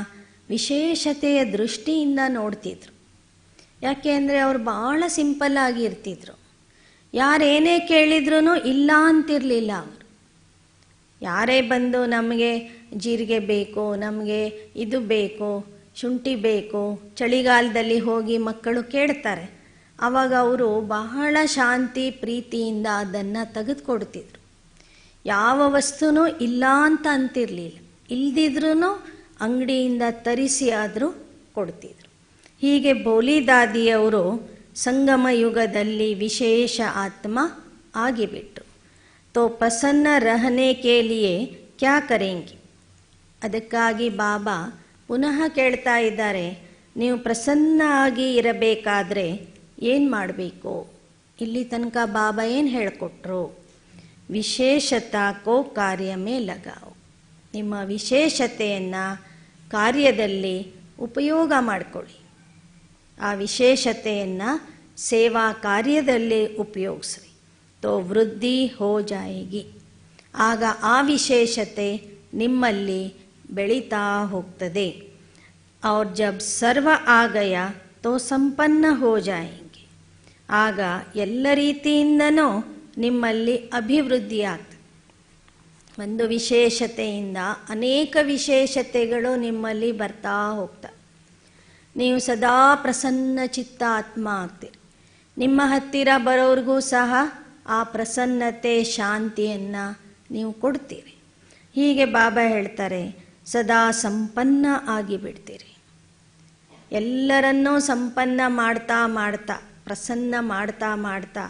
ವಿಶೇಷತೆಯ ದೃಷ್ಟಿಯಿಂದ ನೋಡ್ತಿದ್ರು. ಯಾಕೆ ಅಂದರೆ ಅವರು ಭಾಳ ಸಿಂಪಲ್ ಆಗಿರ್ತಿದ್ರು. ಯಾರೇನೇ ಕೇಳಿದ್ರೂ ಇಲ್ಲ ಅಂತಿರಲಿಲ್ಲ ಅವರು. ಯಾರೇ ಬಂದು ನಮಗೆ ಜೀರಿಗೆ ಬೇಕು, ನಮಗೆ ಇದು ಬೇಕು, ಶುಂಠಿ ಬೇಕು, ಚಳಿಗಾಲದಲ್ಲಿ ಹೋಗಿ ಮಕ್ಕಳು ಕೇಳ್ತಾರೆ, ಆವಾಗ ಅವರು ಬಹಳ ಶಾಂತಿ ಪ್ರೀತಿಯಿಂದ ಅದನ್ನು ತೆಗೆದುಕೊಡ್ತಿದ್ರು. ಯಾವ ವಸ್ತುನೂ ಇಲ್ಲ ಅಂತ ಅಂತಿರಲಿಲ್ಲ, ಇಲ್ದಿದ್ರೂ ಅಂಗಡಿಯಿಂದ ತರಿಸಿ ಆದರೂ ಕೊಡ್ತಿದ್ರು. ಹೀಗೆ ಭೋಲಿ ದಾದಿಯವರು ಸಂಗಮ ಯುಗದಲ್ಲಿ ವಿಶೇಷ ಆತ್ಮ ಆಗಿಬಿಟ್ರು. ತೋ ಪ್ರಸನ್ನ ರಹನೆ ಕೆ ಲಿಯೆ ಕ್ಯಾ ಕರೆಂಗಿ. ಅದಕ್ಕಾಗಿ ಬಾಬಾ ಪುನಃ ಕೇಳ್ತಾ ಇದ್ದಾರೆ, ನೀವು ಪ್ರಸನ್ನ ಆಗಿ ಇರಬೇಕಾದ್ರೆ ಏನು ಮಾಡಬೇಕು? ಇಲ್ಲಿ ತನಕ ಬಾಬಾ ಏನು ಹೇಳಿಕೊಟ್ರು? ವಿಶೇಷತಾ ಕೋ ಕಾರ್ಯ ಮೇ ಲಗಾओ. ನಿಮ್ಮ ವಿಶೇಷತೆಯನ್ನು ಕಾರ್ಯದಲ್ಲಿ ಉಪಯೋಗ ಮಾಡಿಕೊಳ್ಳಿ. ಆ ವಿಶೇಷತೆಯನ್ನು ಸೇವಾ ಕಾರ್ಯದಲ್ಲಿ ಉಪಯೋಗಿಸ್ರಿ. ತೋ ವೃದ್ಧಿ ಹೋ ಜಾಯೇಗಿ. ಆಗ ಆ ವಿಶೇಷತೆ ನಿಮ್ಮಲ್ಲಿ ಬೆಳೀತಾ ಹೋಗ್ತದೆ. और जब सर्व आ गया तो ಸಂಪನ್ನ ಹೋ ಜಾಯೇಂಗೆ. ಆಗ ಎಲ್ಲ ರೀತಿಯಿಂದನೂ ನಿಮ್ಮಲ್ಲಿ ಅಭಿವೃದ್ಧಿ ಆಗ್ತದೆ. ಒಂದು ವಿಶೇಷತೆಯಿಂದ ಅನೇಕ ವಿಶೇಷತೆಗಳು ನಿಮ್ಮಲ್ಲಿ ಬರ್ತಾ ಹೋಗ್ತವೆ. ನೀವು ಸದಾ ಪ್ರಸನ್ನ ಚಿತ್ತ ಆತ್ಮ ಆಗ್ತೀರಿ. ನಿಮ್ಮ ಹತ್ತಿರ ಬರೋರಿಗೂ ಸಹ ಆ ಪ್ರಸನ್ನತೆ ಶಾಂತಿಯನ್ನು ನೀವು ಕೊಡ್ತೀರಿ. ಹೀಗೆ ಬಾಬಾ ಹೇಳ್ತಾರೆ, ಸದಾ ಸಂಪನ್ನ ಆಗಿಬಿಡ್ತೀರಿ. ಎಲ್ಲರನ್ನೂ ಸಂಪನ್ನ ಮಾಡ್ತಾ ಮಾಡ್ತಾ, ಪ್ರಸನ್ನ ಮಾಡ್ತಾ ಮಾಡ್ತಾ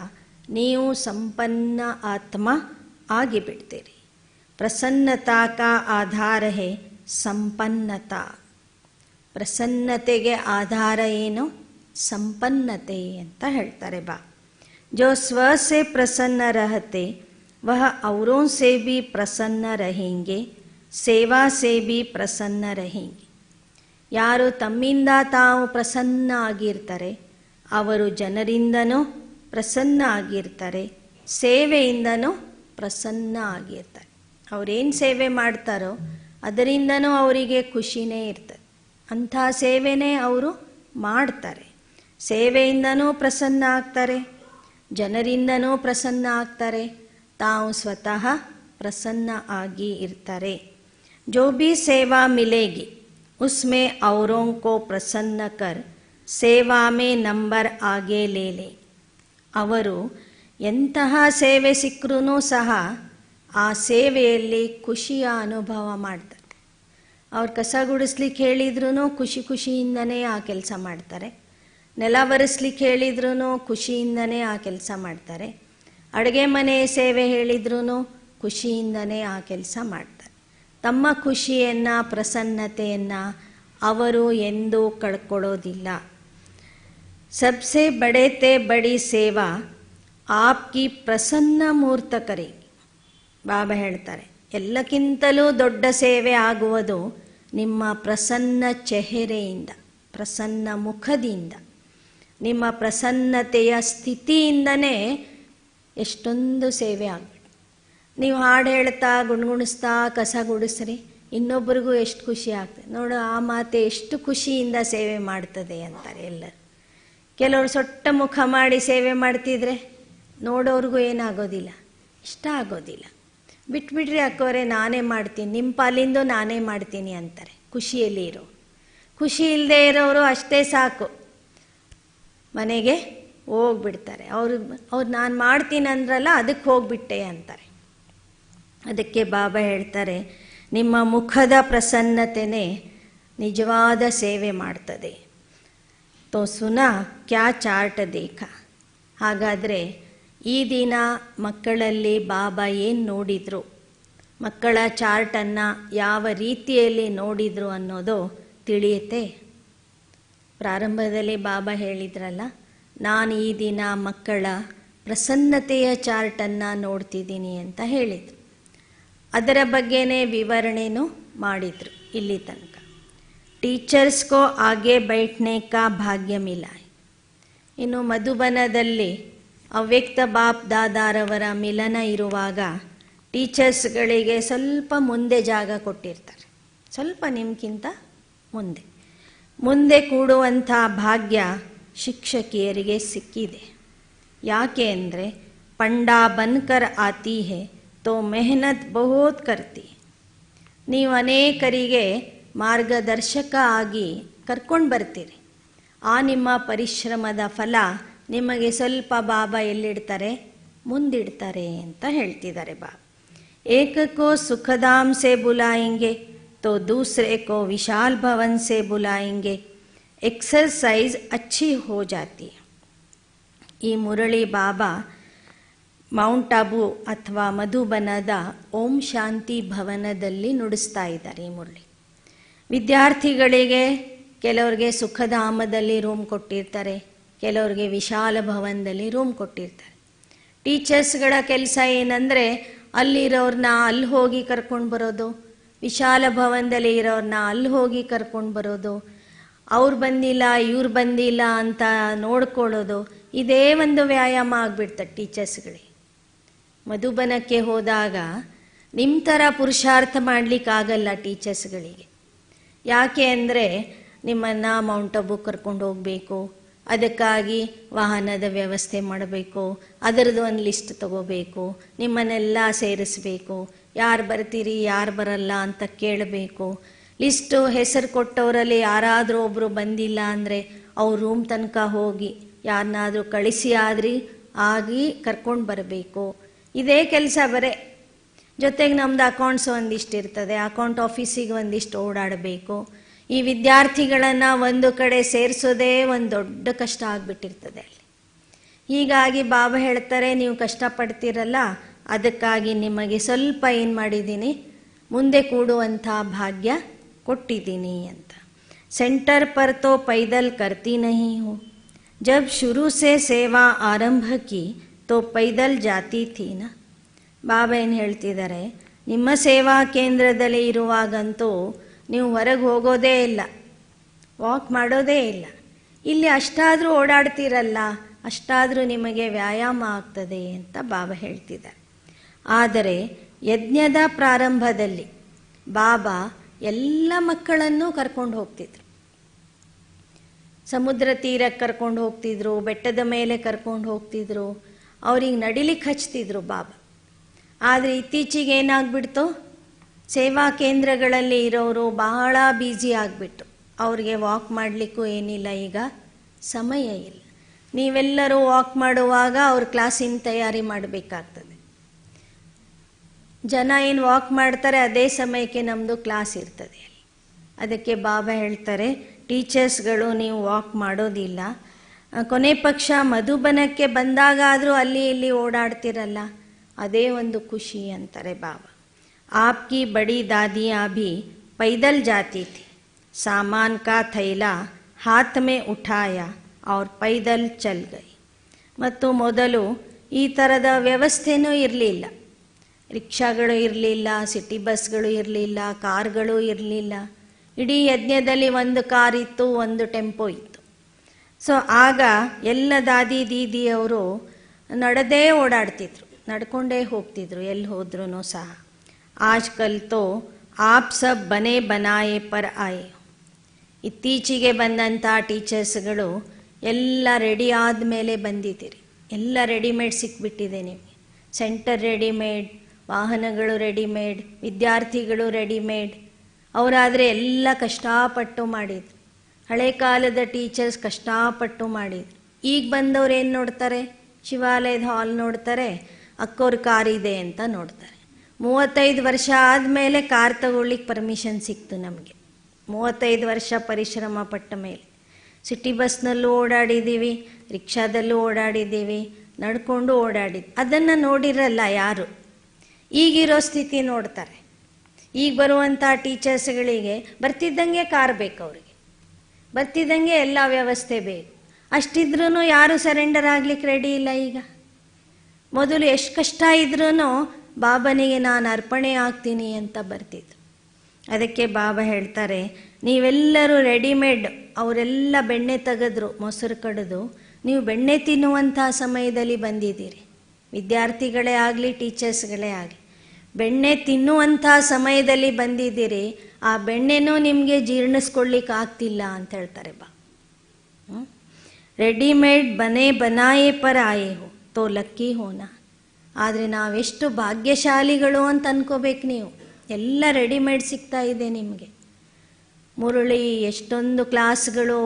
ನೀವು ಸಂಪನ್ನ ಆತ್ಮ ಆಗಿಬಿಡ್ತೀರಿ. ಪ್ರಸನ್ನತಾ ಕಾ ಆಧಾರ ಹೇ ಸಂಪನ್ನತಾ. ಪ್ರಸನ್ನತೆಗೆ ಆಧಾರ ಏನು? ಸಂಪನ್ನತೆ ಅಂತ ಹೇಳ್ತಾರೆ ಬಾ. ಜೋ ಸ್ವ ಸೆ ಪ್ರಸನ್ನ ರಹತೆ ವಹ ಔರೋं से भी ಪ್ರಸನ್ನ रहेंगे, ಸೇವಾ ಸೆ भी ಪ್ರಸನ್ನ रहेंगे. ಯಾರು ತಮ್ಮಿಂದ ತಾವು ಪ್ರಸನ್ನ ಆಗಿರ್ತಾರೆ ಅವರು ಜನರಿಂದನೂ ಪ್ರಸನ್ನ ಆಗಿರ್ತಾರೆ, ಸೇವೆಯಿಂದನೂ ಪ್ರಸನ್ನ ಆಗಿರ್ತಾರೆ. ಅವರೇನು ಸೇವೆ ಮಾಡ್ತಾರೋ ಅದರಿಂದನೂ ಅವರಿಗೆ ಖುಷಿನೇ ಇರ್ತದೆ. ಅಂಥ ಸೇವೆನೇ ಅವರು ಮಾಡ್ತಾರೆ. ಸೇವೆಯಿಂದನೂ ಪ್ರಸನ್ನ ಆಗ್ತಾರೆ, ಜನರಿಂದನೂ ಪ್ರಸನ್ನ ಆಗ್ತಾರೆ, ತಾವು ಸ್ವತಃ ಪ್ರಸನ್ನ ಆಗಿ ಇರ್ತಾರೆ. ಜೋ ಭಿ ಸೇವಾ ಮಿಲೇಗಿ ಉಸ್ಮೇ ಔರೋಂ ಕೋ ಪ್ರಸನ್ನ ಕರ್ ಸೇವಾ ಮೇ ನಂಬರ್ ಆಗೆ ಲೇಲೆ. ಅವರು ಎಂತಹ ಸೇವೆ ಸಿಕ್ಕರೂ ಸಹ ಆ ಸೇವೆಯಲ್ಲಿ ಖುಷಿಯ ಅನುಭವ ಮಾಡ್ತಾರೆ. ಅವ್ರು ಕಸ ಗುಡಿಸ್ಲಿಕ್ಕೆ ಹೇಳಿದ್ರೂ ಖುಷಿ ಖುಷಿಯಿಂದನೇ ಆ ಕೆಲಸ ಮಾಡ್ತಾರೆ. ನೆಲ ಒರೆಸ್ಲಿಕ್ಕೆ ಹೇಳಿದ್ರೂ ಖುಷಿಯಿಂದನೇ ಆ ಕೆಲಸ ಮಾಡ್ತಾರೆ. ಅಡುಗೆ ಮನೆ ಸೇವೆ ಹೇಳಿದ್ರೂ ಖುಷಿಯಿಂದನೇ ಆ ಕೆಲಸ ಮಾಡ್ತಾರೆ. ತಮ್ಮ ಖುಷಿಯನ್ನು, ಪ್ರಸನ್ನತೆಯನ್ನು ಅವರು ಎಂದೂ ಕಳ್ಕೊಳ್ಳೋದಿಲ್ಲ. ಸಬ್ಸೆ ಬಡೇತೆ ಬಡಿ ಸೇವಾ ಆಪ್ಕಿ ಪ್ರಸನ್ನ ಮೂರ್ತ ಕರೆಗಿ. ಬಾಬಾ ಹೇಳ್ತಾರೆ, ಎಲ್ಲಕ್ಕಿಂತಲೂ ದೊಡ್ಡ ಸೇವೆ ಆಗುವುದು ನಿಮ್ಮ ಪ್ರಸನ್ನ ಚೆಹರೆಯಿಂದ, ಪ್ರಸನ್ನ ಮುಖದಿಂದ, ನಿಮ್ಮ ಪ್ರಸನ್ನತೆಯ ಸ್ಥಿತಿಯಿಂದನೇ ಎಷ್ಟೊಂದು ಸೇವೆ ಆಗ್ಬಿಟ್ಟು. ನೀವು ಹಾಡು ಹೇಳ್ತಾ ಗುಣಗುಣಿಸ್ತಾ ಕಸ ಗುಡಿಸ್ರಿ, ಇನ್ನೊಬ್ಬರಿಗೂ ಎಷ್ಟು ಖುಷಿ ಆಗ್ತದೆ ನೋಡು. ಆ ಮಾತೆ ಎಷ್ಟು ಖುಷಿಯಿಂದ ಸೇವೆ ಮಾಡ್ತದೆ ಅಂತಾರೆ ಎಲ್ಲರು. ಕೆಲವರು ಸೊಟ್ಟ ಮುಖ ಮಾಡಿ ಸೇವೆ ಮಾಡ್ತಿದ್ರೆ ನೋಡೋರಿಗೂ ಏನಾಗೋದಿಲ್ಲ, ಇಷ್ಟ ಆಗೋದಿಲ್ಲ. ಬಿಟ್ಬಿಟ್ರಿ ಅಕ್ಕೋರೆ, ನಾನೇ ಮಾಡ್ತೀನಿ, ನಿಮ್ಮ ಪಾಲಿಂದು ನಾನೇ ಮಾಡ್ತೀನಿ ಅಂತಾರೆ. ಖುಷಿಯಲ್ಲಿ ಇರೋ, ಖುಷಿ ಇಲ್ಲದೆ ಇರೋರು ಅಷ್ಟೇ ಸಾಕು, ಮನೆಗೆ ಹೋಗ್ಬಿಡ್ತಾರೆ. ಅವ್ರು ನಾನು ಮಾಡ್ತೀನಿ ಅಂದ್ರಲ್ಲ ಅದಕ್ಕೆ ಹೋಗ್ಬಿಟ್ಟೆ ಅಂತಾರೆ. ಅದಕ್ಕೆ ಬಾಬಾ ಹೇಳ್ತಾರೆ, ನಿಮ್ಮ ಮುಖದ ಪ್ರಸನ್ನತೆಯೇ ನಿಜವಾದ ಸೇವೆ ಮಾಡ್ತದೆ. ತೋ ಸುನಾ ಕ್ಯಾ ಚಾರ್ಟ್ ದೇಖ. ಹಾಗಾದರೆ ಈ ದಿನ ಮಕ್ಕಳಲ್ಲಿ ಬಾಬಾ ಏನು ನೋಡಿದರು, ಮಕ್ಕಳ ಚಾರ್ಟನ್ನು ಯಾವ ರೀತಿಯಲ್ಲಿ ನೋಡಿದರು ಅನ್ನೋದು ತಿಳಿಯುತ್ತೆ. ಪ್ರಾರಂಭದಲ್ಲಿ ಬಾಬಾ ಹೇಳಿದ್ರಲ್ಲ, ನಾನು ಈ ದಿನ ಮಕ್ಕಳ ಪ್ರಸನ್ನತೆಯ ಚಾರ್ಟನ್ನು ನೋಡ್ತಿದ್ದೀನಿ ಅಂತ ಹೇಳಿದರು. ಅದರ ಬಗ್ಗೆನೇ ವಿವರಣೆನೂ ಮಾಡಿದರು ಇಲ್ಲಿ ತನಕ. ಟೀಚರ್ಸ್ ಕೋ ಆಗೆ ಬೈಠ್ನೆ ಕಾ ಭಾಗ್ಯ ಮಿಲ. ಇನ್ನು ಮಧುಬನದಲ್ಲಿ ಅವ್ಯಕ್ತ ಬಾಪ್ ದಾದಾರವರ ಮಿಲನ ಇರುವಾಗ ಟೀಚರ್ಸ್ಗಳಿಗೆ ಸ್ವಲ್ಪ ಮುಂದೆ ಜಾಗ ಕೊಟ್ಟಿರ್ತಾರೆ, ಸ್ವಲ್ಪ ನಿಮ್ಗಿಂತ ಮುಂದೆ ಕೂಡುವಂಥ ಭಾಗ್ಯ ಶಿಕ್ಷಕಿಯರಿಗೆ ಸಿಕ್ಕಿದೆ. ಯಾಕೆ ಅಂದರೆ ಪಂಡಾ ಬನ್ಕರ್ ಆತಿ ಹೇ ತೋ ಮೆಹನತ್ ಬಹುತ್ ಕರ್ತಿ. ನೀವು ಅನೇಕರಿಗೆ ಮಾರ್ಗದರ್ಶಕ ಆಗಿ ಕರ್ಕೊಂಡು ಬರ್ತೀರಿ. ಆ ನಿಮ್ಮ ಪರಿಶ್ರಮದ ಫಲ ನಿಮಗೆ ಸ್ವಲ್ಪ ಬಾಬಾ ಎಲ್ಲಿಡ್ತಾರೆ, ಮುಂದಿಡ್ತಾರೆ ಅಂತ ಹೇಳ್ತಿದ್ದಾರೆ ಬಾಬಾ. ಏಕಕ್ಕೋ ಸುಖಧಾಮ್ ಸೆ ಬುಲಾಯೆಂಗೆ तो दूसरे को विशाल भवन से बुलाएंगे. एक्सरसाइज अच्छी हो जाती है. ಈ ಮುರಳಿ ಬಾಬಾ ಮೌಂಟ್ ಅಬು ಅಥವಾ ಮಧುಬನದ ಓಂ ಶಾಂತಿ ಭವನದಲ್ಲಿ ನುಡಿಸ್ತಾ ಇದ್ದಾರೆ. ಈ ಮುರಳಿ ವಿದ್ಯಾರ್ಥಿಗಳಿಗೆ ಕೆಲವರಿಗೆ ಸುಖಧಾಮದಲ್ಲಿ ರೂಮ್ ಕೊಟ್ಟಿರ್ತಾರೆ, ಕೆಲವರಿಗೆ ವಿಶಾಲ ಭವನದಲ್ಲಿ ರೂಮ್ ಕೊಟ್ಟಿರ್ತಾರೆ. ಟೀಚರ್ಸ್ಗಳ ಕೆಲಸ ಏನಂದರೆ ಅಲ್ಲಿರೋರನ್ನ ಅಲ್ಲಿ ಹೋಗಿ ಕರ್ಕೊಂಡು ಬರೋದು, ವಿಶಾಲ ಭವನದಲ್ಲಿ ಇರೋರನ್ನ ಅಲ್ಲಿ ಹೋಗಿ ಕರ್ಕೊಂಡು ಬರೋದು, ಅವ್ರು ಬಂದಿಲ್ಲ ಇವ್ರು ಬಂದಿಲ್ಲ ಅಂತ ನೋಡ್ಕೊಳ್ಳೋದು. ಇದೇ ಒಂದು ವ್ಯಾಯಾಮ ಆಗಿಬಿಡ್ತದೆ ಟೀಚರ್ಸ್ಗಳಿಗೆ. ಮಧುಬನಕ್ಕೆ ಹೋದಾಗ ನಿಮ್ಮ ಥರ ಪುರುಷಾರ್ಥ ಮಾಡಲಿಕ್ಕಾಗಲ್ಲ ಟೀಚರ್ಸ್ಗಳಿಗೆ. ಯಾಕೆ ಅಂದರೆ ನಿಮ್ಮನ್ನು ಮೌಂಟ್ ಅಬು ಕರ್ಕೊಂಡು ಹೋಗಬೇಕು, ಅದಕ್ಕಾಗಿ ವಾಹನದ ವ್ಯವಸ್ಥೆ ಮಾಡಬೇಕು, ಅದರದ್ದು ಒಂದು ಲಿಸ್ಟ್ ತಗೋಬೇಕು, ನಿಮ್ಮನ್ನೆಲ್ಲ ಸೇರಿಸ್ಬೇಕು, ಯಾರು ಬರ್ತೀರಿ ಯಾರು ಬರಲ್ಲ ಅಂತ ಕೇಳಬೇಕು. ಲಿಸ್ಟು ಹೆಸರು ಕೊಟ್ಟವರಲ್ಲಿ ಯಾರಾದರೂ ಒಬ್ಬರು ಬಂದಿಲ್ಲ ಅಂದರೆ ಅವ್ರ ರೂಮ್ ತನಕ ಹೋಗಿ ಯಾರನ್ನಾದರೂ ಕಳಿಸಿ ಆಗಿ ಕರ್ಕೊಂಡು ಬರಬೇಕು. ಇದೇ ಕೆಲಸ ಬರೇ. ಜೊತೆಗೆ ನಮ್ಮದು ಅಕೌಂಟ್ಸ್ ಒಂದಿಷ್ಟು ಇರ್ತದೆ, ಅಕೌಂಟ್ ಆಫೀಸಿಗೆ ಒಂದಿಷ್ಟು ಓಡಾಡಬೇಕು. ಈ ವಿದ್ಯಾರ್ಥಿಗಳನ್ನು ಒಂದು ಕಡೆ ಸೇರಿಸೋದೇ ಒಂದು ದೊಡ್ಡ ಕಷ್ಟ ಆಗಿಬಿಟ್ಟಿರ್ತದೆ ಅಲ್ಲಿ. ಹೀಗಾಗಿ ಬಾಬಾ ಹೇಳ್ತಾರೆ, ನೀವು ಕಷ್ಟಪಡ್ತೀರಲ್ಲ, ಅದಕ್ಕಾಗಿ ನಿಮಗೆ ಸ್ವಲ್ಪ ಏನು ಮಾಡಿದ್ದೀನಿ, ಮುಂದೆ ಕೂಡುವಂಥ ಭಾಗ್ಯ ಕೊಟ್ಟಿದ್ದೀನಿ ಅಂತ. ಸೆಂಟರ್ ಪರ್ ತೋ ಪೈದಲ್ ಕರ್ತಿ ನಹಿ ಹೂ, ಜಬ್ ಶುರು ಸೆ ಸೇವಾ ಆರಂಭ ಕಿ ತೋ ಪೈದಲ್ ಜಾತಿ ಥೀನ. ಬಾಬಾ ಏನು ಹೇಳ್ತಿದ್ದಾರೆ, ನಿಮ್ಮ ಸೇವಾ ಕೇಂದ್ರದಲ್ಲಿ ಇರುವಾಗಂತೂ ನೀವು ಹೊರಗೆ ಹೋಗೋದೇ ಇಲ್ಲ, ವಾಕ್ ಮಾಡೋದೇ ಇಲ್ಲ. ಇಲ್ಲಿ ಅಷ್ಟಾದರೂ ಓಡಾಡ್ತೀರಲ್ಲ, ಅಷ್ಟಾದರೂ ನಿಮಗೆ ವ್ಯಾಯಾಮ ಆಗ್ತದೆ ಅಂತ ಬಾಬಾ ಹೇಳ್ತಿದ್ದಾರೆ. ಆದರೆ ಯಜ್ಞದ ಪ್ರಾರಂಭದಲ್ಲಿ ಬಾಬಾ ಎಲ್ಲ ಮಕ್ಕಳನ್ನೂ ಕರ್ಕೊಂಡು ಹೋಗ್ತಿದ್ರು. ಸಮುದ್ರ ತೀರಕ್ಕೆ ಕರ್ಕೊಂಡು ಹೋಗ್ತಿದ್ರು, ಬೆಟ್ಟದ ಮೇಲೆ ಕರ್ಕೊಂಡು ಹೋಗ್ತಿದ್ರು, ಅವ್ರಿಗೆ ನಡಿಲಿಕ್ಕೆ ಹಚ್ತಿದ್ರು ಬಾಬಾ. ಆದರೆ ಇತ್ತೀಚೆಗೆ ಏನಾಗ್ಬಿಡ್ತು, ಸೇವಾ ಕೇಂದ್ರಗಳಲ್ಲಿ ಇರೋರು ಬಹಳ ಬ್ಯುಸಿ ಆಗಿಬಿಟ್ಟು ಅವ್ರಿಗೆ ವಾಕ್ ಮಾಡಲಿಕ್ಕೂ ಏನಿಲ್ಲ, ಈಗ ಸಮಯ ಇಲ್ಲ. ನೀವೆಲ್ಲರೂ ವಾಕ್ ಮಾಡುವಾಗ ಅವ್ರ ಕ್ಲಾಸಿನ ತಯಾರಿ ಮಾಡಬೇಕಾಗ್ತದೆ. ಜನ ಏನು ವಾಕ್ ಮಾಡ್ತಾರೆ ಅದೇ ಸಮಯಕ್ಕೆ ನಮ್ಮದು ಕ್ಲಾಸ್ ಇರ್ತದೆ ಅಲ್ಲಿ. ಅದಕ್ಕೆ ಬಾಬಾ ಹೇಳ್ತಾರೆ, ಟೀಚರ್ಸ್ಗಳು ನೀವು ವಾಕ್ ಮಾಡೋದಿಲ್ಲ, ಕೊನೆ ಪಕ್ಷ ಮಧುಬನಕ್ಕೆ ಬಂದಾಗಾದರೂ ಅಲ್ಲಿ ಇಲ್ಲಿ ಓಡಾಡ್ತಿರಲ್ಲ, ಅದೇ ಒಂದು ಖುಷಿ ಅಂತಾರೆ ಬಾಬಾ. आपकी बड़ी दादियाँ भी पैदल जाती थी, सामान का थैला हाथ में उठाया और पैदल चल गई. ಮತ್ತು ಮೊದಲು ಈ ಥರದ ವ್ಯವಸ್ಥೆನೂ ಇರಲಿಲ್ಲ, ರಿಕ್ಷಾಗಳು ಇರಲಿಲ್ಲ, ಸಿಟಿ ಬಸ್ಗಳು ಇರಲಿಲ್ಲ, ಕಾರ್ಗಳು ಇರಲಿಲ್ಲ. ಇಡೀ ಯಜ್ಞದಲ್ಲಿ ಒಂದು ಕಾರ್ ಇತ್ತು, ಒಂದು ಟೆಂಪೋ ಇತ್ತು. ಸೊ ಆಗ ಎಲ್ಲ ದಾದಿ ದೀದಿಯವರು ನಡೆದೇ ಓಡಾಡ್ತಿದ್ರು, ನಡ್ಕೊಂಡೇ ಹೋಗ್ತಿದ್ರು ಎಲ್ಲಿ ಹೋದ್ರೂ ಸಹ. ಆಜ್ಕಲ್ ತೋ ಆಪ್ ಸಬ್ ಬನೆ ಬನಾಯೆ ಪರ್ ಆಯೆ. ಇತ್ತೀಚೆಗೆ ಬಂದಂಥ ಟೀಚರ್ಸ್ಗಳು ಎಲ್ಲ ರೆಡಿ ಆದಮೇಲೆ ಬಂದಿದ್ದೀರಿ, ಎಲ್ಲ ರೆಡಿಮೇಡ್ ಸಿಕ್ಬಿಟ್ಟಿದೆ ನಿಮಗೆ. ಸೆಂಟರ್ ರೆಡಿಮೇಡ್, ವಾಹನಗಳು ರೆಡಿಮೇಡ್, ವಿದ್ಯಾರ್ಥಿಗಳು ರೆಡಿಮೇಡ್. ಅವರಾದರೆ ಎಲ್ಲ ಕಷ್ಟಪಟ್ಟು ಮಾಡಿದ್ರು. ಹಳೆ ಕಾಲದ ಟೀಚರ್ಸ್ ಕಷ್ಟಪಟ್ಟು ಮಾಡಿದ್ರು. ಈಗ ಬಂದವ್ರು ಏನು ನೋಡ್ತಾರೆ, ಶಿವಾಲಯದ ಹಾಲ್ ನೋಡ್ತಾರೆ, ಅಕ್ಕೋರ್ ಕಾರ್ ಇದೆ ಅಂತ ನೋಡ್ತಾರೆ. 35 ವರ್ಷ ಆದಮೇಲೆ ಕಾರ್ ತಗೊಳ್ಳಿಕ್ಕೆ ಪರ್ಮಿಷನ್ ಸಿಕ್ತು ನಮಗೆ. 35 ವರ್ಷ ಪರಿಶ್ರಮ ಪಟ್ಟ ಮೇಲೆ. ಸಿಟಿ ಬಸ್ನಲ್ಲೂ ಓಡಾಡಿದ್ದೀವಿ, ರಿಕ್ಷಾದಲ್ಲೂ ಓಡಾಡಿದ್ದೀವಿ, ನಡ್ಕೊಂಡು ಓಡಾಡಿದ್ವಿ. ಅದನ್ನು ನೋಡಿರಲ್ಲ ಯಾರು. ಈಗಿರೋ ಸ್ಥಿತಿ ನೋಡ್ತಾರೆ. ಈಗ ಬರುವಂಥ ಟೀಚರ್ಸ್ಗಳಿಗೆ ಬರ್ತಿದ್ದಂಗೆ ಕಾರ್ ಬೇಕು, ಅವರಿಗೆ ಬರ್ತಿದ್ದಂಗೆ ಎಲ್ಲ ವ್ಯವಸ್ಥೆ ಬೇಕು. ಅಷ್ಟಿದ್ರೂ ಯಾರು ಸರೆಂಡರ್ ಆಗ್ಲಿಕ್ಕೆ ರೆಡಿ ಇಲ್ಲ. ಈಗ ಮೊದಲು ಎಷ್ಟು ಕಷ್ಟ ಇದ್ರೂ ಬಾಬನಿಗೆ ನಾನು ಅರ್ಪಣೆ ಆಗ್ತೀನಿ ಅಂತ ಬರ್ತಿದ್ರು. ಅದಕ್ಕೆ ಬಾಬಾ ಹೇಳ್ತಾರೆ, ನೀವೆಲ್ಲರೂ ರೆಡಿಮೇಡ್, ಅವರೆಲ್ಲ ಬೆಣ್ಣೆ ತೆಗೆದ್ರು, ಮೊಸರು ಕಡಿದು, ನೀವು ಬೆಣ್ಣೆ ತಿನ್ನುವಂಥ ಸಮಯದಲ್ಲಿ ಬಂದಿದ್ದೀರಿ. ವಿದ್ಯಾರ್ಥಿಗಳೇ ಆಗಲಿ, ಟೀಚರ್ಸ್ಗಳೇ ಆಗಲಿ, ಬೆಣ್ಣೆ ತಿನ್ನುವಂಥ ಸಮಯದಲ್ಲಿ ಬಂದಿದ್ದೀರಿ. ಆ ಬೆಣ್ಣೆನೂ ನಿಮಗೆ ಜೀರ್ಣಿಸ್ಕೊಳ್ಳಿಕ್ಕೆ ಆಗ್ತಿಲ್ಲ ಅಂತ ಹೇಳ್ತಾರೆ ಬಾ. ರೆಡಿಮೇಡ್ ಬನೆ ಬನಾಯೆ ಪರ್ ಆಯೆ ಹೋ ತೋ ಲಕ್ಕಿ ಹೋನ. ಆದರೆ ನಾವೆಷ್ಟು ಭಾಗ್ಯಶಾಲಿಗಳು ಅಂತ ಅನ್ಕೋಬೇಕು ನೀವು. ಎಲ್ಲ ರೆಡಿಮೇಡ್ ಸಿಗ್ತಾ ಇದೆ ನಿಮಗೆ. ಮುರಳಿ ಎಷ್ಟೊಂದು ಕ್ಲಾಸ್ಗಳು,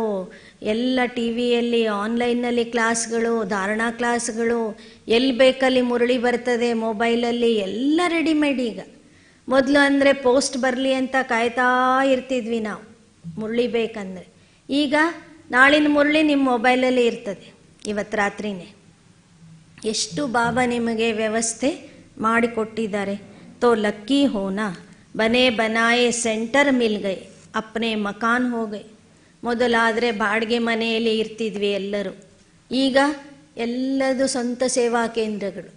ಎಲ್ಲ ಟಿ ವಿಯಲ್ಲಿ ಆನ್ಲೈನ್ನಲ್ಲಿ ಕ್ಲಾಸ್ಗಳು, ಧಾರಣಾ ಕ್ಲಾಸ್ಗಳು, ಎಲ್ಲಿ ಬೇಕಲ್ಲಿ ಮುರಳಿ ಬರ್ತದೆ, ಮೊಬೈಲಲ್ಲಿ ಎಲ್ಲ ರೆಡಿಮೇಡ್. ಈಗ ಮೊದಲು ಅಂದರೆ ಪೋಸ್ಟ್ ಬರಲಿ ಅಂತ ಕಾಯ್ತಾ ಇರ್ತಿದ್ವಿ ನಾವು, ಮುರಳಿ ಬೇಕಂದರೆ. ಈಗ ನಾಳಿನ ಮುರಳಿ ನಿಮ್ಮ ಮೊಬೈಲಲ್ಲಿ ಇರ್ತದೆ, ಇವತ್ತು ರಾತ್ರಿನೇ. ಎಷ್ಟು ಬಾಬಾ ನಿಮಗೆ ವ್ಯವಸ್ಥೆ ಮಾಡಿಕೊಟ್ಟಿದ್ದಾರೆ. ತೋ ಲಕ್ಕಿ ಹೋನಾ, ಬನೆ ಬನಾಯೆ ಸೆಂಟರ್ ಮಿಲ್ ಗೈ, ಅಪ್ನೆ ಮಕಾನ್ ಹೋಗೈ. ಮೊದಲಾದರೆ ಬಾಡಿಗೆ ಮನೆಯಲ್ಲಿ ಇರ್ತಿದ್ವಿ ಎಲ್ಲರೂ. ಈಗ ಎಲ್ಲದು ಸ್ವಂತ ಸೇವಾ ಕೇಂದ್ರಗಳು.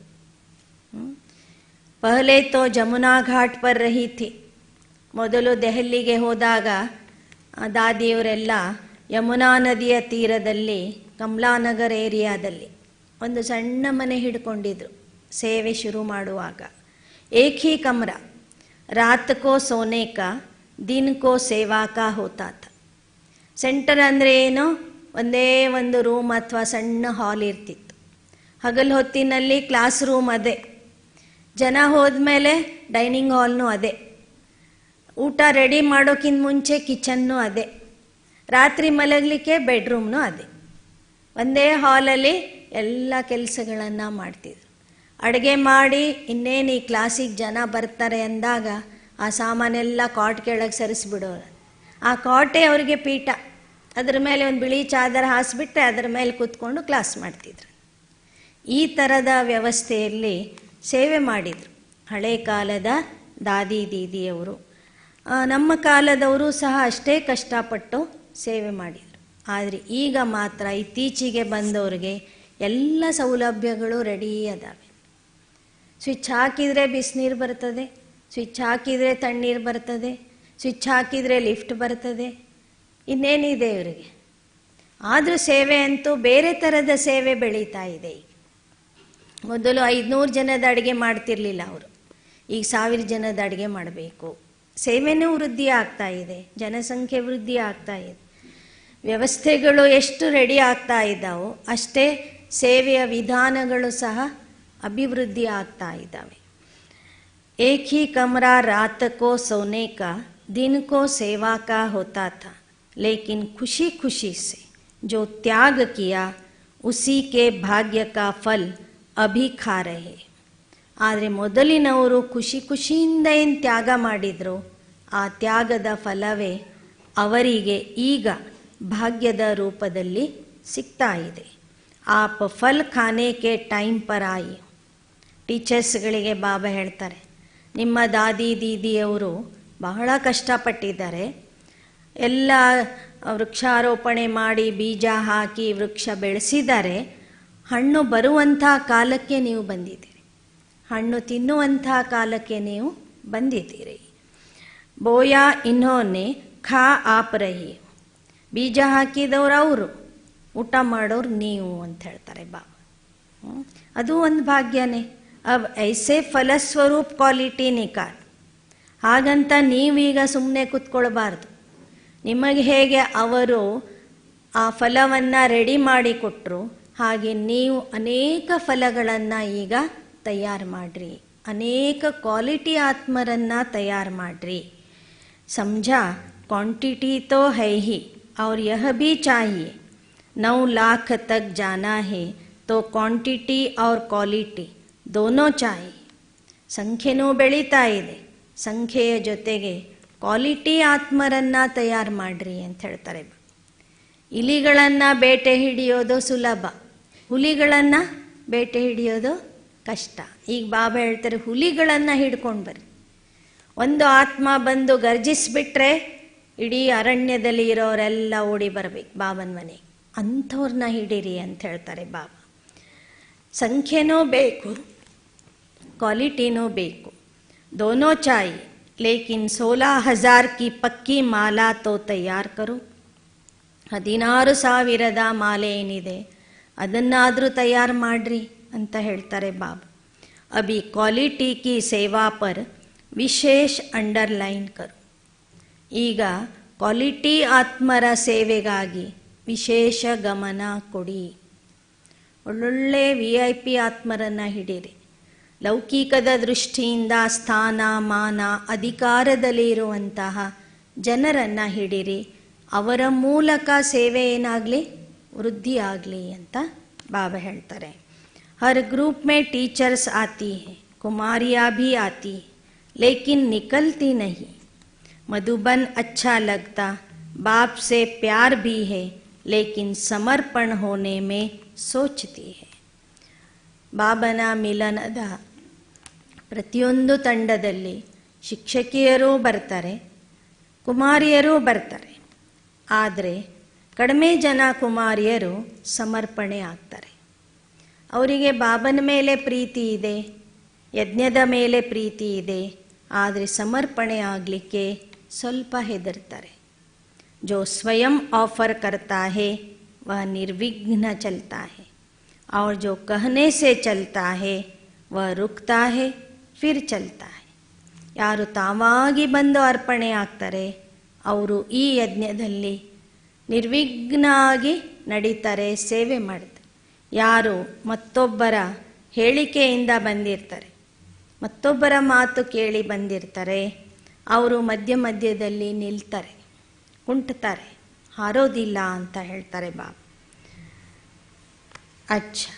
ಪಹಲೆ ತೋ ಜಮುನಾ ಘಾಟ್ ಪರ್ ರಹಿ ಥಿ. ಮೊದಲು ದೆಹಲಿಗೆ ಹೋದಾಗ ದಾದಿಯವರೆಲ್ಲ ಯಮುನಾ ನದಿಯ ತೀರದಲ್ಲಿ, ಕಮಲಾನಗರ್ ಏರಿಯಾದಲ್ಲಿ ಒಂದು ಸಣ್ಣ ಮನೆ ಹಿಡ್ಕೊಂಡಿದ್ರು ಸೇವೆ ಶುರು ಮಾಡುವಾಗ. ಏಕ್ ಹಿ ಕಮ್ರಾ, ರಾತ್ ಕೋ ಸೋನೆ ಕಾ, ದಿನ್ ಕೋ ಸೇವಾ ಕಾ ಹೋತಾ ಥಾ. ಸೆಂಟರ್ ಅಂದರೆ ಏನು, ಒಂದೇ ಒಂದು ರೂಮ್ ಅಥವಾ ಸಣ್ಣ ಹಾಲ್ ಇರ್ತಿತ್ತು. ಹಗಲು ಹೊತ್ತಿನಲ್ಲಿ ಕ್ಲಾಸ್ ರೂಮ್ ಅದೇ, ಜನ ಹೋದ್ಮೇಲೆ ಡೈನಿಂಗ್ ಹಾಲ್ನೂ ಅದೇ, ಊಟ ರೆಡಿ ಮಾಡೋಕ್ಕಿಂತ ಮುಂಚೆ ಕಿಚನ್ನೂ ಅದೇ, ರಾತ್ರಿ ಮಲಗಲಿಕ್ಕೆ ಬೆಡ್ರೂಮ್ನೂ ಅದೇ. ಒಂದೇ ಹಾಲಲ್ಲಿ ಎಲ್ಲ ಕೆಲಸಗಳನ್ನು ಮಾಡ್ತಿದ್ರು. ಅಡುಗೆ ಮಾಡಿ ಇನ್ನೇನು ಈ ಕ್ಲಾಸಿಗೆ ಜನ ಬರ್ತಾರೆ ಅಂದಾಗ ಆ ಸಾಮಾನೆಲ್ಲ ಕಾಟ್ ಕೆಳಗೆ ಸರಿಸ್ಬಿಡೋರು. ಆ ಕಾಟೇ ಅವರಿಗೆ ಪೀಠ. ಅದರ ಮೇಲೆ ಒಂದು ಬಿಳಿ ಚಾದರ ಹಾಸಿಬಿಟ್ರೆ ಅದರ ಮೇಲೆ ಕೂತ್ಕೊಂಡು ಕ್ಲಾಸ್ ಮಾಡ್ತಿದ್ರು. ಈ ಥರದ ವ್ಯವಸ್ಥೆಯಲ್ಲಿ ಸೇವೆ ಮಾಡಿದರು ಹಳೆ ಕಾಲದ ದಾದಿ ದೀದಿಯವರು. ನಮ್ಮ ಕಾಲದವರು ಸಹ ಅಷ್ಟೇ ಕಷ್ಟಪಟ್ಟು ಸೇವೆ ಮಾಡಿದರು. ಆದರೆ ಈಗ ಮಾತ್ರ ಇತ್ತೀಚೆಗೆ ಬಂದವರಿಗೆ ಎಲ್ಲ ಸೌಲಭ್ಯಗಳು ರೆಡಿ ಅದಾವೆ. ಸ್ವಿಚ್ ಹಾಕಿದರೆ ಬಿಸಿನೀರು ಬರ್ತದೆ, ಸ್ವಿಚ್ ಹಾಕಿದರೆ ತಣ್ಣೀರು ಬರ್ತದೆ, ಸ್ವಿಚ್ ಹಾಕಿದರೆ ಲಿಫ್ಟ್ ಬರ್ತದೆ. ಇನ್ನೇನಿದೆ ಇವರಿಗೆ? ಆದರೂ ಸೇವೆ ಅಂತೂ ಬೇರೆ ಥರದ ಸೇವೆ ಬೆಳೀತಾ ಇದೆ. ಈಗ ಮೊದಲು 500 ಜನದ ಅಡುಗೆ ಮಾಡ್ತಿರ್ಲಿಲ್ಲ ಅವರು, ಈಗ 1000 ಜನದ ಅಡುಗೆ ಮಾಡಬೇಕು. ಸೇವೆನೂ ವೃದ್ಧಿ ಆಗ್ತಾ ಇದೆ, ಜನಸಂಖ್ಯೆ ವೃದ್ಧಿ ಆಗ್ತಾ ಇದೆ. ವ್ಯವಸ್ಥೆಗಳು ಎಷ್ಟು ರೆಡಿ ಆಗ್ತಾ ಇದ್ದಾವೋ ಅಷ್ಟೇ ಸೇವೆಯ ವಿಧಾನಗಳು ಸಹ ಅಭಿವೃದ್ಧಿ ಆಗ್ತಾ ಇದ್ದಾವೆ. ಏಕ್ ಹಿ ಕಮರಾ ರಾತ್ ಕೋ ಸೋನೆ ಕಾ, दिन को सेवा का होता था, लेकिन खुशी खुशी से जो त्याग किया उसी के भाग्य का फल अभी खा रहे. ಆದರೆ ಮೊದಲಿನವರು ಖುಷಿ ಖುಷಿಯಿಂದ ಏನು ತ್ಯಾಗ ಮಾಡಿದ್ರು, ಆ ತ್ಯಾಗದ ಫಲವೇ ಅವರಿಗೆ ಈಗ ಭಾಗ್ಯದ ರೂಪದಲ್ಲಿ ಸಿಗ್ತಾ ಇದೆ. ಆಪ್ ಫಲ್ ಖಾನೆ ಕೆ ಟೈಮ್ ಪರ್ ಆಯಿ. ಟೀಚರ್ಸ್ಗಳಿಗೆ ಬಾಬಾ ಹೇಳ್ತಾರೆ, ನಿಮ್ಮ ದಾದಿ ದೀದಿಯವರು ಬಹಳ ಕಷ್ಟಪಟ್ಟಿದ್ದಾರೆ. ಎಲ್ಲ ವೃಕ್ಷಾರೋಪಣೆ ಮಾಡಿ ಬೀಜ ಹಾಕಿ ವೃಕ್ಷ ಬೆಳೆಸಿದ್ದಾರೆ. ಹಣ್ಣು ಬರುವಂಥ ಕಾಲಕ್ಕೆ ನೀವು ಬಂದಿದ್ದೀರಿ, ಹಣ್ಣು ತಿನ್ನುವಂಥ ಕಾಲಕ್ಕೆ ನೀವು ಬಂದಿದ್ದೀರಿ. ಬೋಯಾ ಇನ್ಹೋನೆ ಖಾ ಆಪ್ ರಹಿ. ಬೀಜ ಹಾಕಿದವರು ಅವರು, ಊಟ ಮಾಡೋರು ನೀವು ಅಂತ ಹೇಳ್ತಾರೆ ಬಾಬಾ. ಅದು ಒಂದು ಭಾಗ್ಯನೇ. ಅಬ್ ಐಸೆ ಫಲಸ್ವರೂಪ್ ಕ್ವಾಲಿಟಿ ನಿಕಾಲ್. ಹಾಗಂತ ನೀವೀಗ ಸುಮ್ಮನೆ ಕೂತ್ಕೊಳ್ಬಾರ್ದು. ನಿಮಗೆ ಹೇಗೆ ಅವರು ಆ ಫಲವನ್ನು ರೆಡಿ ಮಾಡಿ ಕೊಟ್ಟರು, ಹಾಗೆ ನೀವು ಅನೇಕ ಫಲಗಳನ್ನು ಈಗ ತಯಾರು ಮಾಡಿರಿ, ಅನೇಕ ಕ್ವಾಲಿಟಿ ಆತ್ಮರನ್ನು ತಯಾರು ಮಾಡಿರಿ. ಸಮझा, क्वांटिटी तो है ही और यह भी चाहिए. 9 लाख तक जाना है तो क्वांटिटी और क्वालिटी दोनों चाहिए. ಸಂಖ್ಯೆನೂ ಬೆಳೀತಾ ಇದೆ, ಸಂಖ್ಯೆಯ ಜೊತೆಗೆ ಕ್ವಾಲಿಟಿ ಆತ್ಮರನ್ನು ತಯಾರು ಮಾಡಿರಿ ಅಂತ ಹೇಳ್ತಾರೆ. ಇಲಿಗಳನ್ನು ಬೇಟೆ ಹಿಡಿಯೋದು ಸುಲಭ, ಹುಲಿಗಳನ್ನು ಬೇಟೆ ಹಿಡಿಯೋದು ಕಷ್ಟ. ಈಗ ಬಾಬಾ ಹೇಳ್ತಾರೆ ಹುಲಿಗಳನ್ನು ಹಿಡ್ಕೊಂಡು ಬರ್ರಿ. ಒಂದು ಆತ್ಮ ಬಂದು ಗರ್ಜಿಸಿಬಿಟ್ರೆ ಇಡೀ ಅರಣ್ಯದಲ್ಲಿ ಇರೋರೆಲ್ಲ ಓಡಿ ಬರಬೇಕು ಬಾಬನ ಮನೆಗೆ, ಅಂಥವ್ರನ್ನ ಹಿಡೀರಿ ಅಂತ ಹೇಳ್ತಾರೆ ಬಾಬಾ. ಸಂಖ್ಯೆನೂ ಬೇಕು, ಕ್ವಾಲಿಟಿನೂ ಬೇಕು, ದೋನೋ ಚಾಯಿ. ಲೇಕಿನ್ 16,000 ಕಿ ಪಕ್ಕಿ ಮಾಲಾ ತೋ ತಯಾರು ಕರು. 16,000 ಮಾಲೆ ಏನಿದೆ ಅದನ್ನಾದರೂ ತಯಾರು ಮಾಡ್ರಿ ಅಂತ ಹೇಳ್ತಾರೆ ಬಾಬಾ. ಅಭಿ ಕ್ವಾಲಿಟಿ ಕಿ ಸೇವಾ ಪರ್ ವಿಶೇಷ ಅಂಡರ್ಲೈನ್ ಕರು. ಈಗ ಕ್ವಾಲಿಟಿ ಆತ್ಮರ ಸೇವೆಗಾಗಿ ವಿಶೇಷ ಗಮನ ಕೊಡಿ. ಒಳ್ಳೊಳ್ಳೆ VIP ಆತ್ಮರನ್ನು ಹಿಡೀರಿ. ಲೌಕಿಕದ ದೃಷ್ಟಿಯಿಂದ ಸ್ಥಾನ ಮಾನ ಅಧಿಕಾರದಲ್ಲಿ ಇರುವಂತಹ ಜನರನ್ನು ಹಿಡೀರಿ. ಅವರ ಮೂಲಕ ಸೇವೆ ಏನಾಗಲಿ, ವೃದ್ಧಿ ಆಗಲಿ ಅಂತ ಬಾಬಾ ಹೇಳ್ತಾರೆ. हर ग्रुप में टीचर्स आती है, कुमारियाँ भी आती है, लेकिन निकलती नहीं. मधुबन अच्छा लगता, बाप से प्यार भी है, लेकिन समर्पण होने में सोचती है. ಬಾಬನ ಮಿಲನದ ಪ್ರತಿಯೊಂದು ತಂಡದಲ್ಲಿ ಶಿಕ್ಷಕಿಯರೂ ಬರ್ತಾರೆ, ಕುಮಾರಿಯರೂ ಬರ್ತಾರೆ. ಆದರೆ ಕಡಿಮೆ ಜನ ಕುಮಾರಿಯರು ಸಮರ್ಪಣೆ ಆಗ್ತಾರೆ. ಅವರಿಗೆ ಬಾಬನ ಮೇಲೆ ಪ್ರೀತಿ ಇದೆ, ಯಜ್ಞದ ಮೇಲೆ ಪ್ರೀತಿ ಇದೆ, ಆದರೆ ಸಮರ್ಪಣೆ ಆಗಲಿಕ್ಕೆ ಸ್ವಲ್ಪ ಹೆದರ್ತಾರೆ. जो स्वयं ऑफर करता है वह निर्विघ्न चलता है, और जो कहने से चलता है वह रुकता है फिर चलता है. ಯಾರು ತಾವಾಗಿ ಬಂದು ಅರ್ಪಣೆ ಆಗ್ತಾರೆ ಅವರು ಈ ಯಜ್ಞದಲ್ಲಿ ನಿರ್ವಿಘ್ನ ಆಗಿ ನಡೀತಾರೆ, ಸೇವೆ ಮಾಡ್ತಾರೆ. ಯಾರು ಮತ್ತೊಬ್ಬರ ಹೇಳಿಕೆಯಿಂದ ಬಂದಿರ್ತಾರೆ, ಮತ್ತೊಬ್ಬರ ಮಾತು ಕೇಳಿ ಬಂದಿರ್ತಾರೆ, ಅವರು ಮಧ್ಯ ಮಧ್ಯದಲ್ಲಿ ನಿಲ್ತಾರೆ, ಕುಂಟುತ್ತಾರೆ, ಹಾರೋದಿಲ್ಲ ಅಂತ ಹೇಳ್ತಾರೆ ಬಾಬಾ. अच्छा,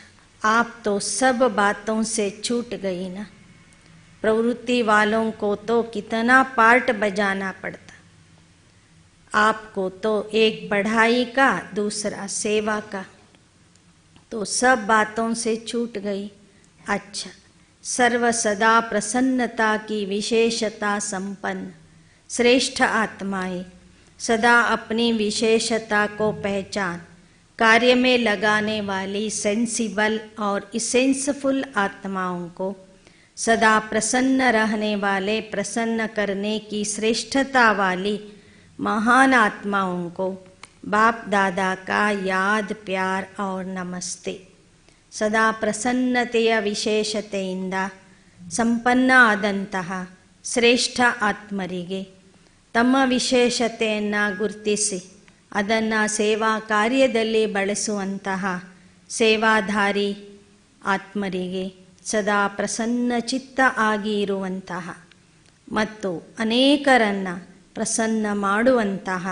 आप तो सब बातों से छूट गई ना. प्रवृत्ति वालों को तो कितना पार्ट बजाना पड़ता. आपको तो एक बढ़ाई का, दूसरा सेवा का, तो सब बातों से छूट गई. अच्छा, सर्व सदा प्रसन्नता की विशेषता संपन्न श्रेष्ठ आत्माएं सदा अपनी विशेषता को पहचान कार्य में लगाने वाली सेंसिबल और इसेंसफुल आत्माओं को सदा प्रसन्न रहने वाले, प्रसन्न करने की श्रेष्ठता वाली महान आत्माओं को बाप दादा का याद प्यार और नमस्ते. ಸದಾ ಪ್ರಸನ್ನತೆಯ ವಿಶೇಷತೆಯಿಂದ ಸಂಪನ್ನ ಆದಂತಹ ಶ್ರೇಷ್ಠ ಆತ್ಮರಿಗೆ ತಮ್ಮ ವಿಶೇಷತೆಯನ್ನು ಗುರುತಿಸಿ ಅದನ್ನು ಸೇವಾ ಕಾರ್ಯದಲ್ಲಿ ಬಳಸುವಂತಹ ಸೇವಾಧಾರಿ ಆತ್ಮರಿಗೆ ಸದಾ ಪ್ರಸನ್ನ ಚಿತ್ತ ಆಗಿ ಇರುವಂತಹ ಮತ್ತು ಅನೇಕರನ್ನು ಪ್ರಸನ್ನ ಮಾಡುವಂತಹ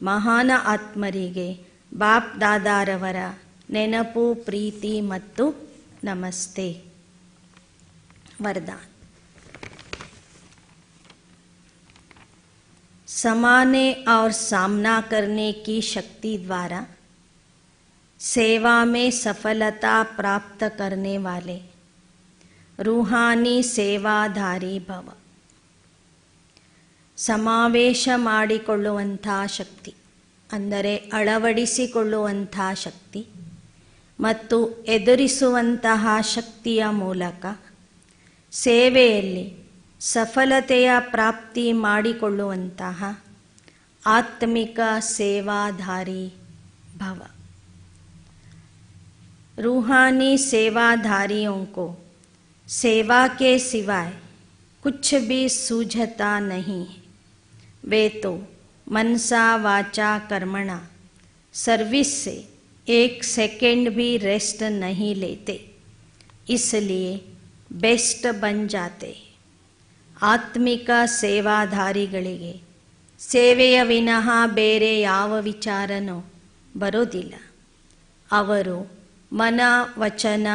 ಮಹಾನ ಆತ್ಮರಿಗೆ ಬಾಪ್ ದಾದಾರವರ ನೆನಪು, ಪ್ರೀತಿ ಮತ್ತು ನಮಸ್ತೆ. वरदान. समाने और सामना करने की शक्ति द्वारा सेवा में सफलता प्राप्त करने वाले रूहानी सेवाधारी भव. ಸಮಾವೇಶ ಮಾಡಿಕೊಳ್ಳುವಂಥ ಶಕ್ತಿ ಅಂದರೆ ಅಳವಡಿಸಿಕೊಳ್ಳುವಂಥ ಶಕ್ತಿ ಮತ್ತು ಎದುರಿಸುವಂತಹ ಶಕ್ತಿಯ ಮೂಲಕ ಸೇವೆಯಲ್ಲಿ ಸಫಲತೆಯ ಪ್ರಾಪ್ತಿ ಮಾಡಿಕೊಳ್ಳುವಂತಹ ಆತ್ಮಿಕ ಸೇವಾಧಾರಿ ಭವ. रूहानी सेवाधारियों को सेवा के सिवाय कुछ भी सूझता नहीं है. वे तो मनसा वाचा कर्मणा सर्विस से एक सेकंड भी रेस्ट नहीं लेते, इसलिए बेस्ट बन जाते. ಆತ್ಮಿಕ ಸೇವಾಧಾರಿಗಳಿಗೆ ಸೇವೆಯ ವಿನಃ ಬೇರೆ ಯಾವ ವಿಚಾರನೂ ಬರೋದಿಲ್ಲ. ಅವರು ಮನ ವಚನ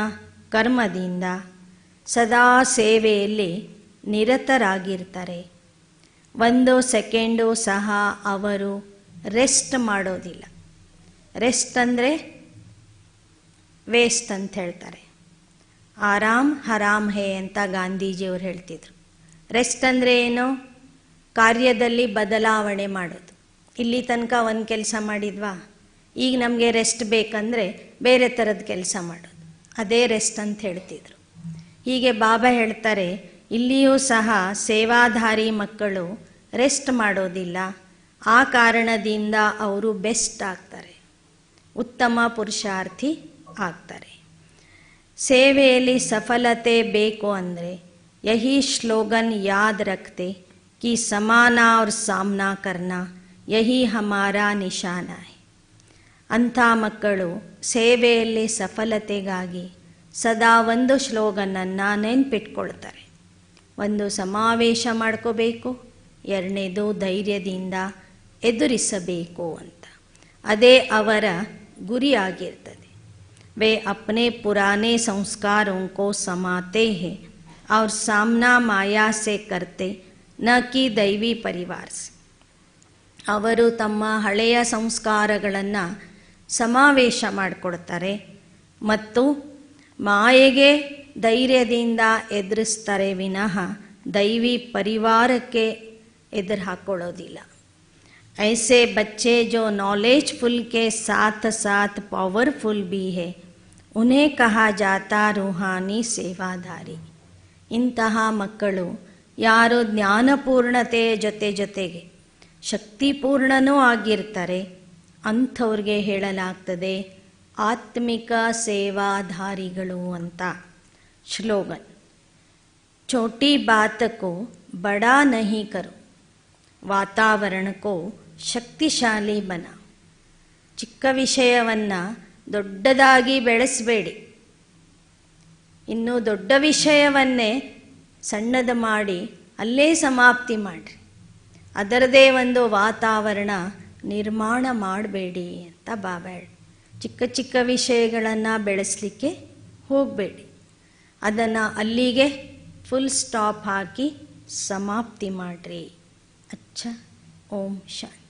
ಕರ್ಮದಿಂದ ಸದಾ ಸೇವೆಯಲ್ಲಿ ನಿರತರಾಗಿರ್ತಾರೆ. ಒಂದು ಸೆಕೆಂಡು ಸಹ ಅವರು ರೆಸ್ಟ್ ಮಾಡೋದಿಲ್ಲ. ರೆಸ್ಟ್ ಅಂದರೆ ವೇಸ್ಟ್ ಅಂತ ಹೇಳ್ತಾರೆ. ಆರಾಮ್ ಹರಾಮ್ ಹೇ ಅಂತ ಗಾಂಧೀಜಿಯವರು ಹೇಳ್ತಿದ್ರು. ರೆಸ್ಟ್ ಅಂದರೆ ಏನು? ಕಾರ್ಯದಲ್ಲಿ ಬದಲಾವಣೆ ಮಾಡೋದು. ಇಲ್ಲಿ ತನಕ ಒಂದು ಕೆಲಸ ಮಾಡಿದ್ವಾ, ಈಗ ನಮಗೆ ರೆಸ್ಟ್ ಬೇಕಂದರೆ ಬೇರೆ ಥರದ ಕೆಲಸ ಮಾಡೋದು, ಅದೇ ರೆಸ್ಟ್ ಅಂತ ಹೇಳ್ತಿದ್ರು. ಹೀಗೆ ಬಾಬಾ ಹೇಳ್ತಾರೆ, ಇಲ್ಲಿಯೂ ಸಹ ಸೇವಾಧಾರಿ ಮಕ್ಕಳು ರೆಸ್ಟ್ ಮಾಡೋದಿಲ್ಲ. ಆ ಕಾರಣದಿಂದ ಅವರು ಬೆಸ್ಟ್ ಆಗ್ತಾರೆ, ಉತ್ತಮ ಪುರುಷಾರ್ಥಿ ಆಗ್ತಾರೆ. ಸೇವೆಯಲ್ಲಿ ಸಫಲತೆ ಬೇಕು ಅಂದರೆ ಯಹಿ ಸ್ಲೋಗನ್ ಯಾದ್ ರಖ್ತೆ कि समाना और सामना करना यही हमारा निशाना है. ಅಂಥ ಮಕ್ಕಳು ಸೇವೆಯಲ್ಲಿ ಸಫಲತೆಗಾಗಿ ಸದಾ ಒಂದು ಸ್ಲೋಗನನ್ನು ನೆನ್ಪಿಟ್ಕೊಳ್ತಾರೆ. ಒಂದು ಸಮಾವೇಶ ಮಾಡ್ಕೋಬೇಕು, ಎರಡನೇದು ಧೈರ್ಯದಿಂದ ಎದುರಿಸಬೇಕು ಅಂತ. ಅದೇ ಅವರ ಗುರಿಯಾಗಿರ್ತದೆ. वे अपने पुराने संस्कारों को समाते हैं और सामना माया से करते ನ ಕಿ ದೈವಿ ಪರಿವಾರ. ಅವರು ತಮ್ಮ ಹಳೆಯ ಸಂಸ್ಕಾರಗಳನ್ನು ಸಮಾವೇಶ ಮಾಡಿಕೊಡ್ತಾರೆ ಮತ್ತು ಮಾಯೆಗೆ ಧೈರ್ಯದಿಂದ ಎದುರಿಸ್ತಾರೆ ವಿನಃ ದೈವಿ ಪರಿವಾರಕ್ಕೆ ಎದುರು ಹಾಕೊಳ್ಳೋದಿಲ್ಲ. ऐसे बच्चे जो नॉलेजफुल के साथ साथ पावरफुल भी है उन्हें कहा जाता रूहानी सेवाधारी. ಇಂತಹ ಮಕ್ಕಳು ಯಾರು ಜ್ಞಾನಪೂರ್ಣತೆಯ ಜೊತೆಗೆ ಶಕ್ತಿಪೂರ್ಣನೂ ಆಗಿರ್ತಾರೆ, ಅಂಥವ್ರಿಗೆ ಹೇಳಲಾಗ್ತದೆ ಆತ್ಮಿಕ ಸೇವಾಧಾರಿಗಳು ಅಂತ. ಶ್ಲೋಗನ್: छोटी बात को बड़ा नहीं करो, ವಾತಾವರಣ ಕೋ ಶಕ್ತಿಶಾಲಿ ಬನಾ. ಚಿಕ್ಕ ವಿಷಯವನ್ನು ದೊಡ್ಡದಾಗಿ ಬೆಳೆಸಬೇಡಿ, ಇನ್ನು ದೊಡ್ಡ ವಿಷಯವನ್ನೇ ಸಣ್ಣದು ಮಾಡಿ ಅಲ್ಲೇ ಸಮಾಪ್ತಿ ಮಾಡಿರಿ. ಅದರದೇ ಒಂದು ವಾತಾವರಣ ನಿರ್ಮಾಣ ಮಾಡಬೇಡಿ ಅಂತ ಬಾಬಾ ಹೇಳಿ. ಚಿಕ್ಕ ಚಿಕ್ಕ ವಿಷಯಗಳನ್ನು ಬೆಳೆಸಲಿಕ್ಕೆ ಹೋಗಬೇಡಿ, ಅದನ್ನು ಅಲ್ಲಿಗೆ ಫುಲ್ ಸ್ಟಾಪ್ ಹಾಕಿ ಸಮಾಪ್ತಿ ಮಾಡಿರಿ. अच्छा, ओम शांति.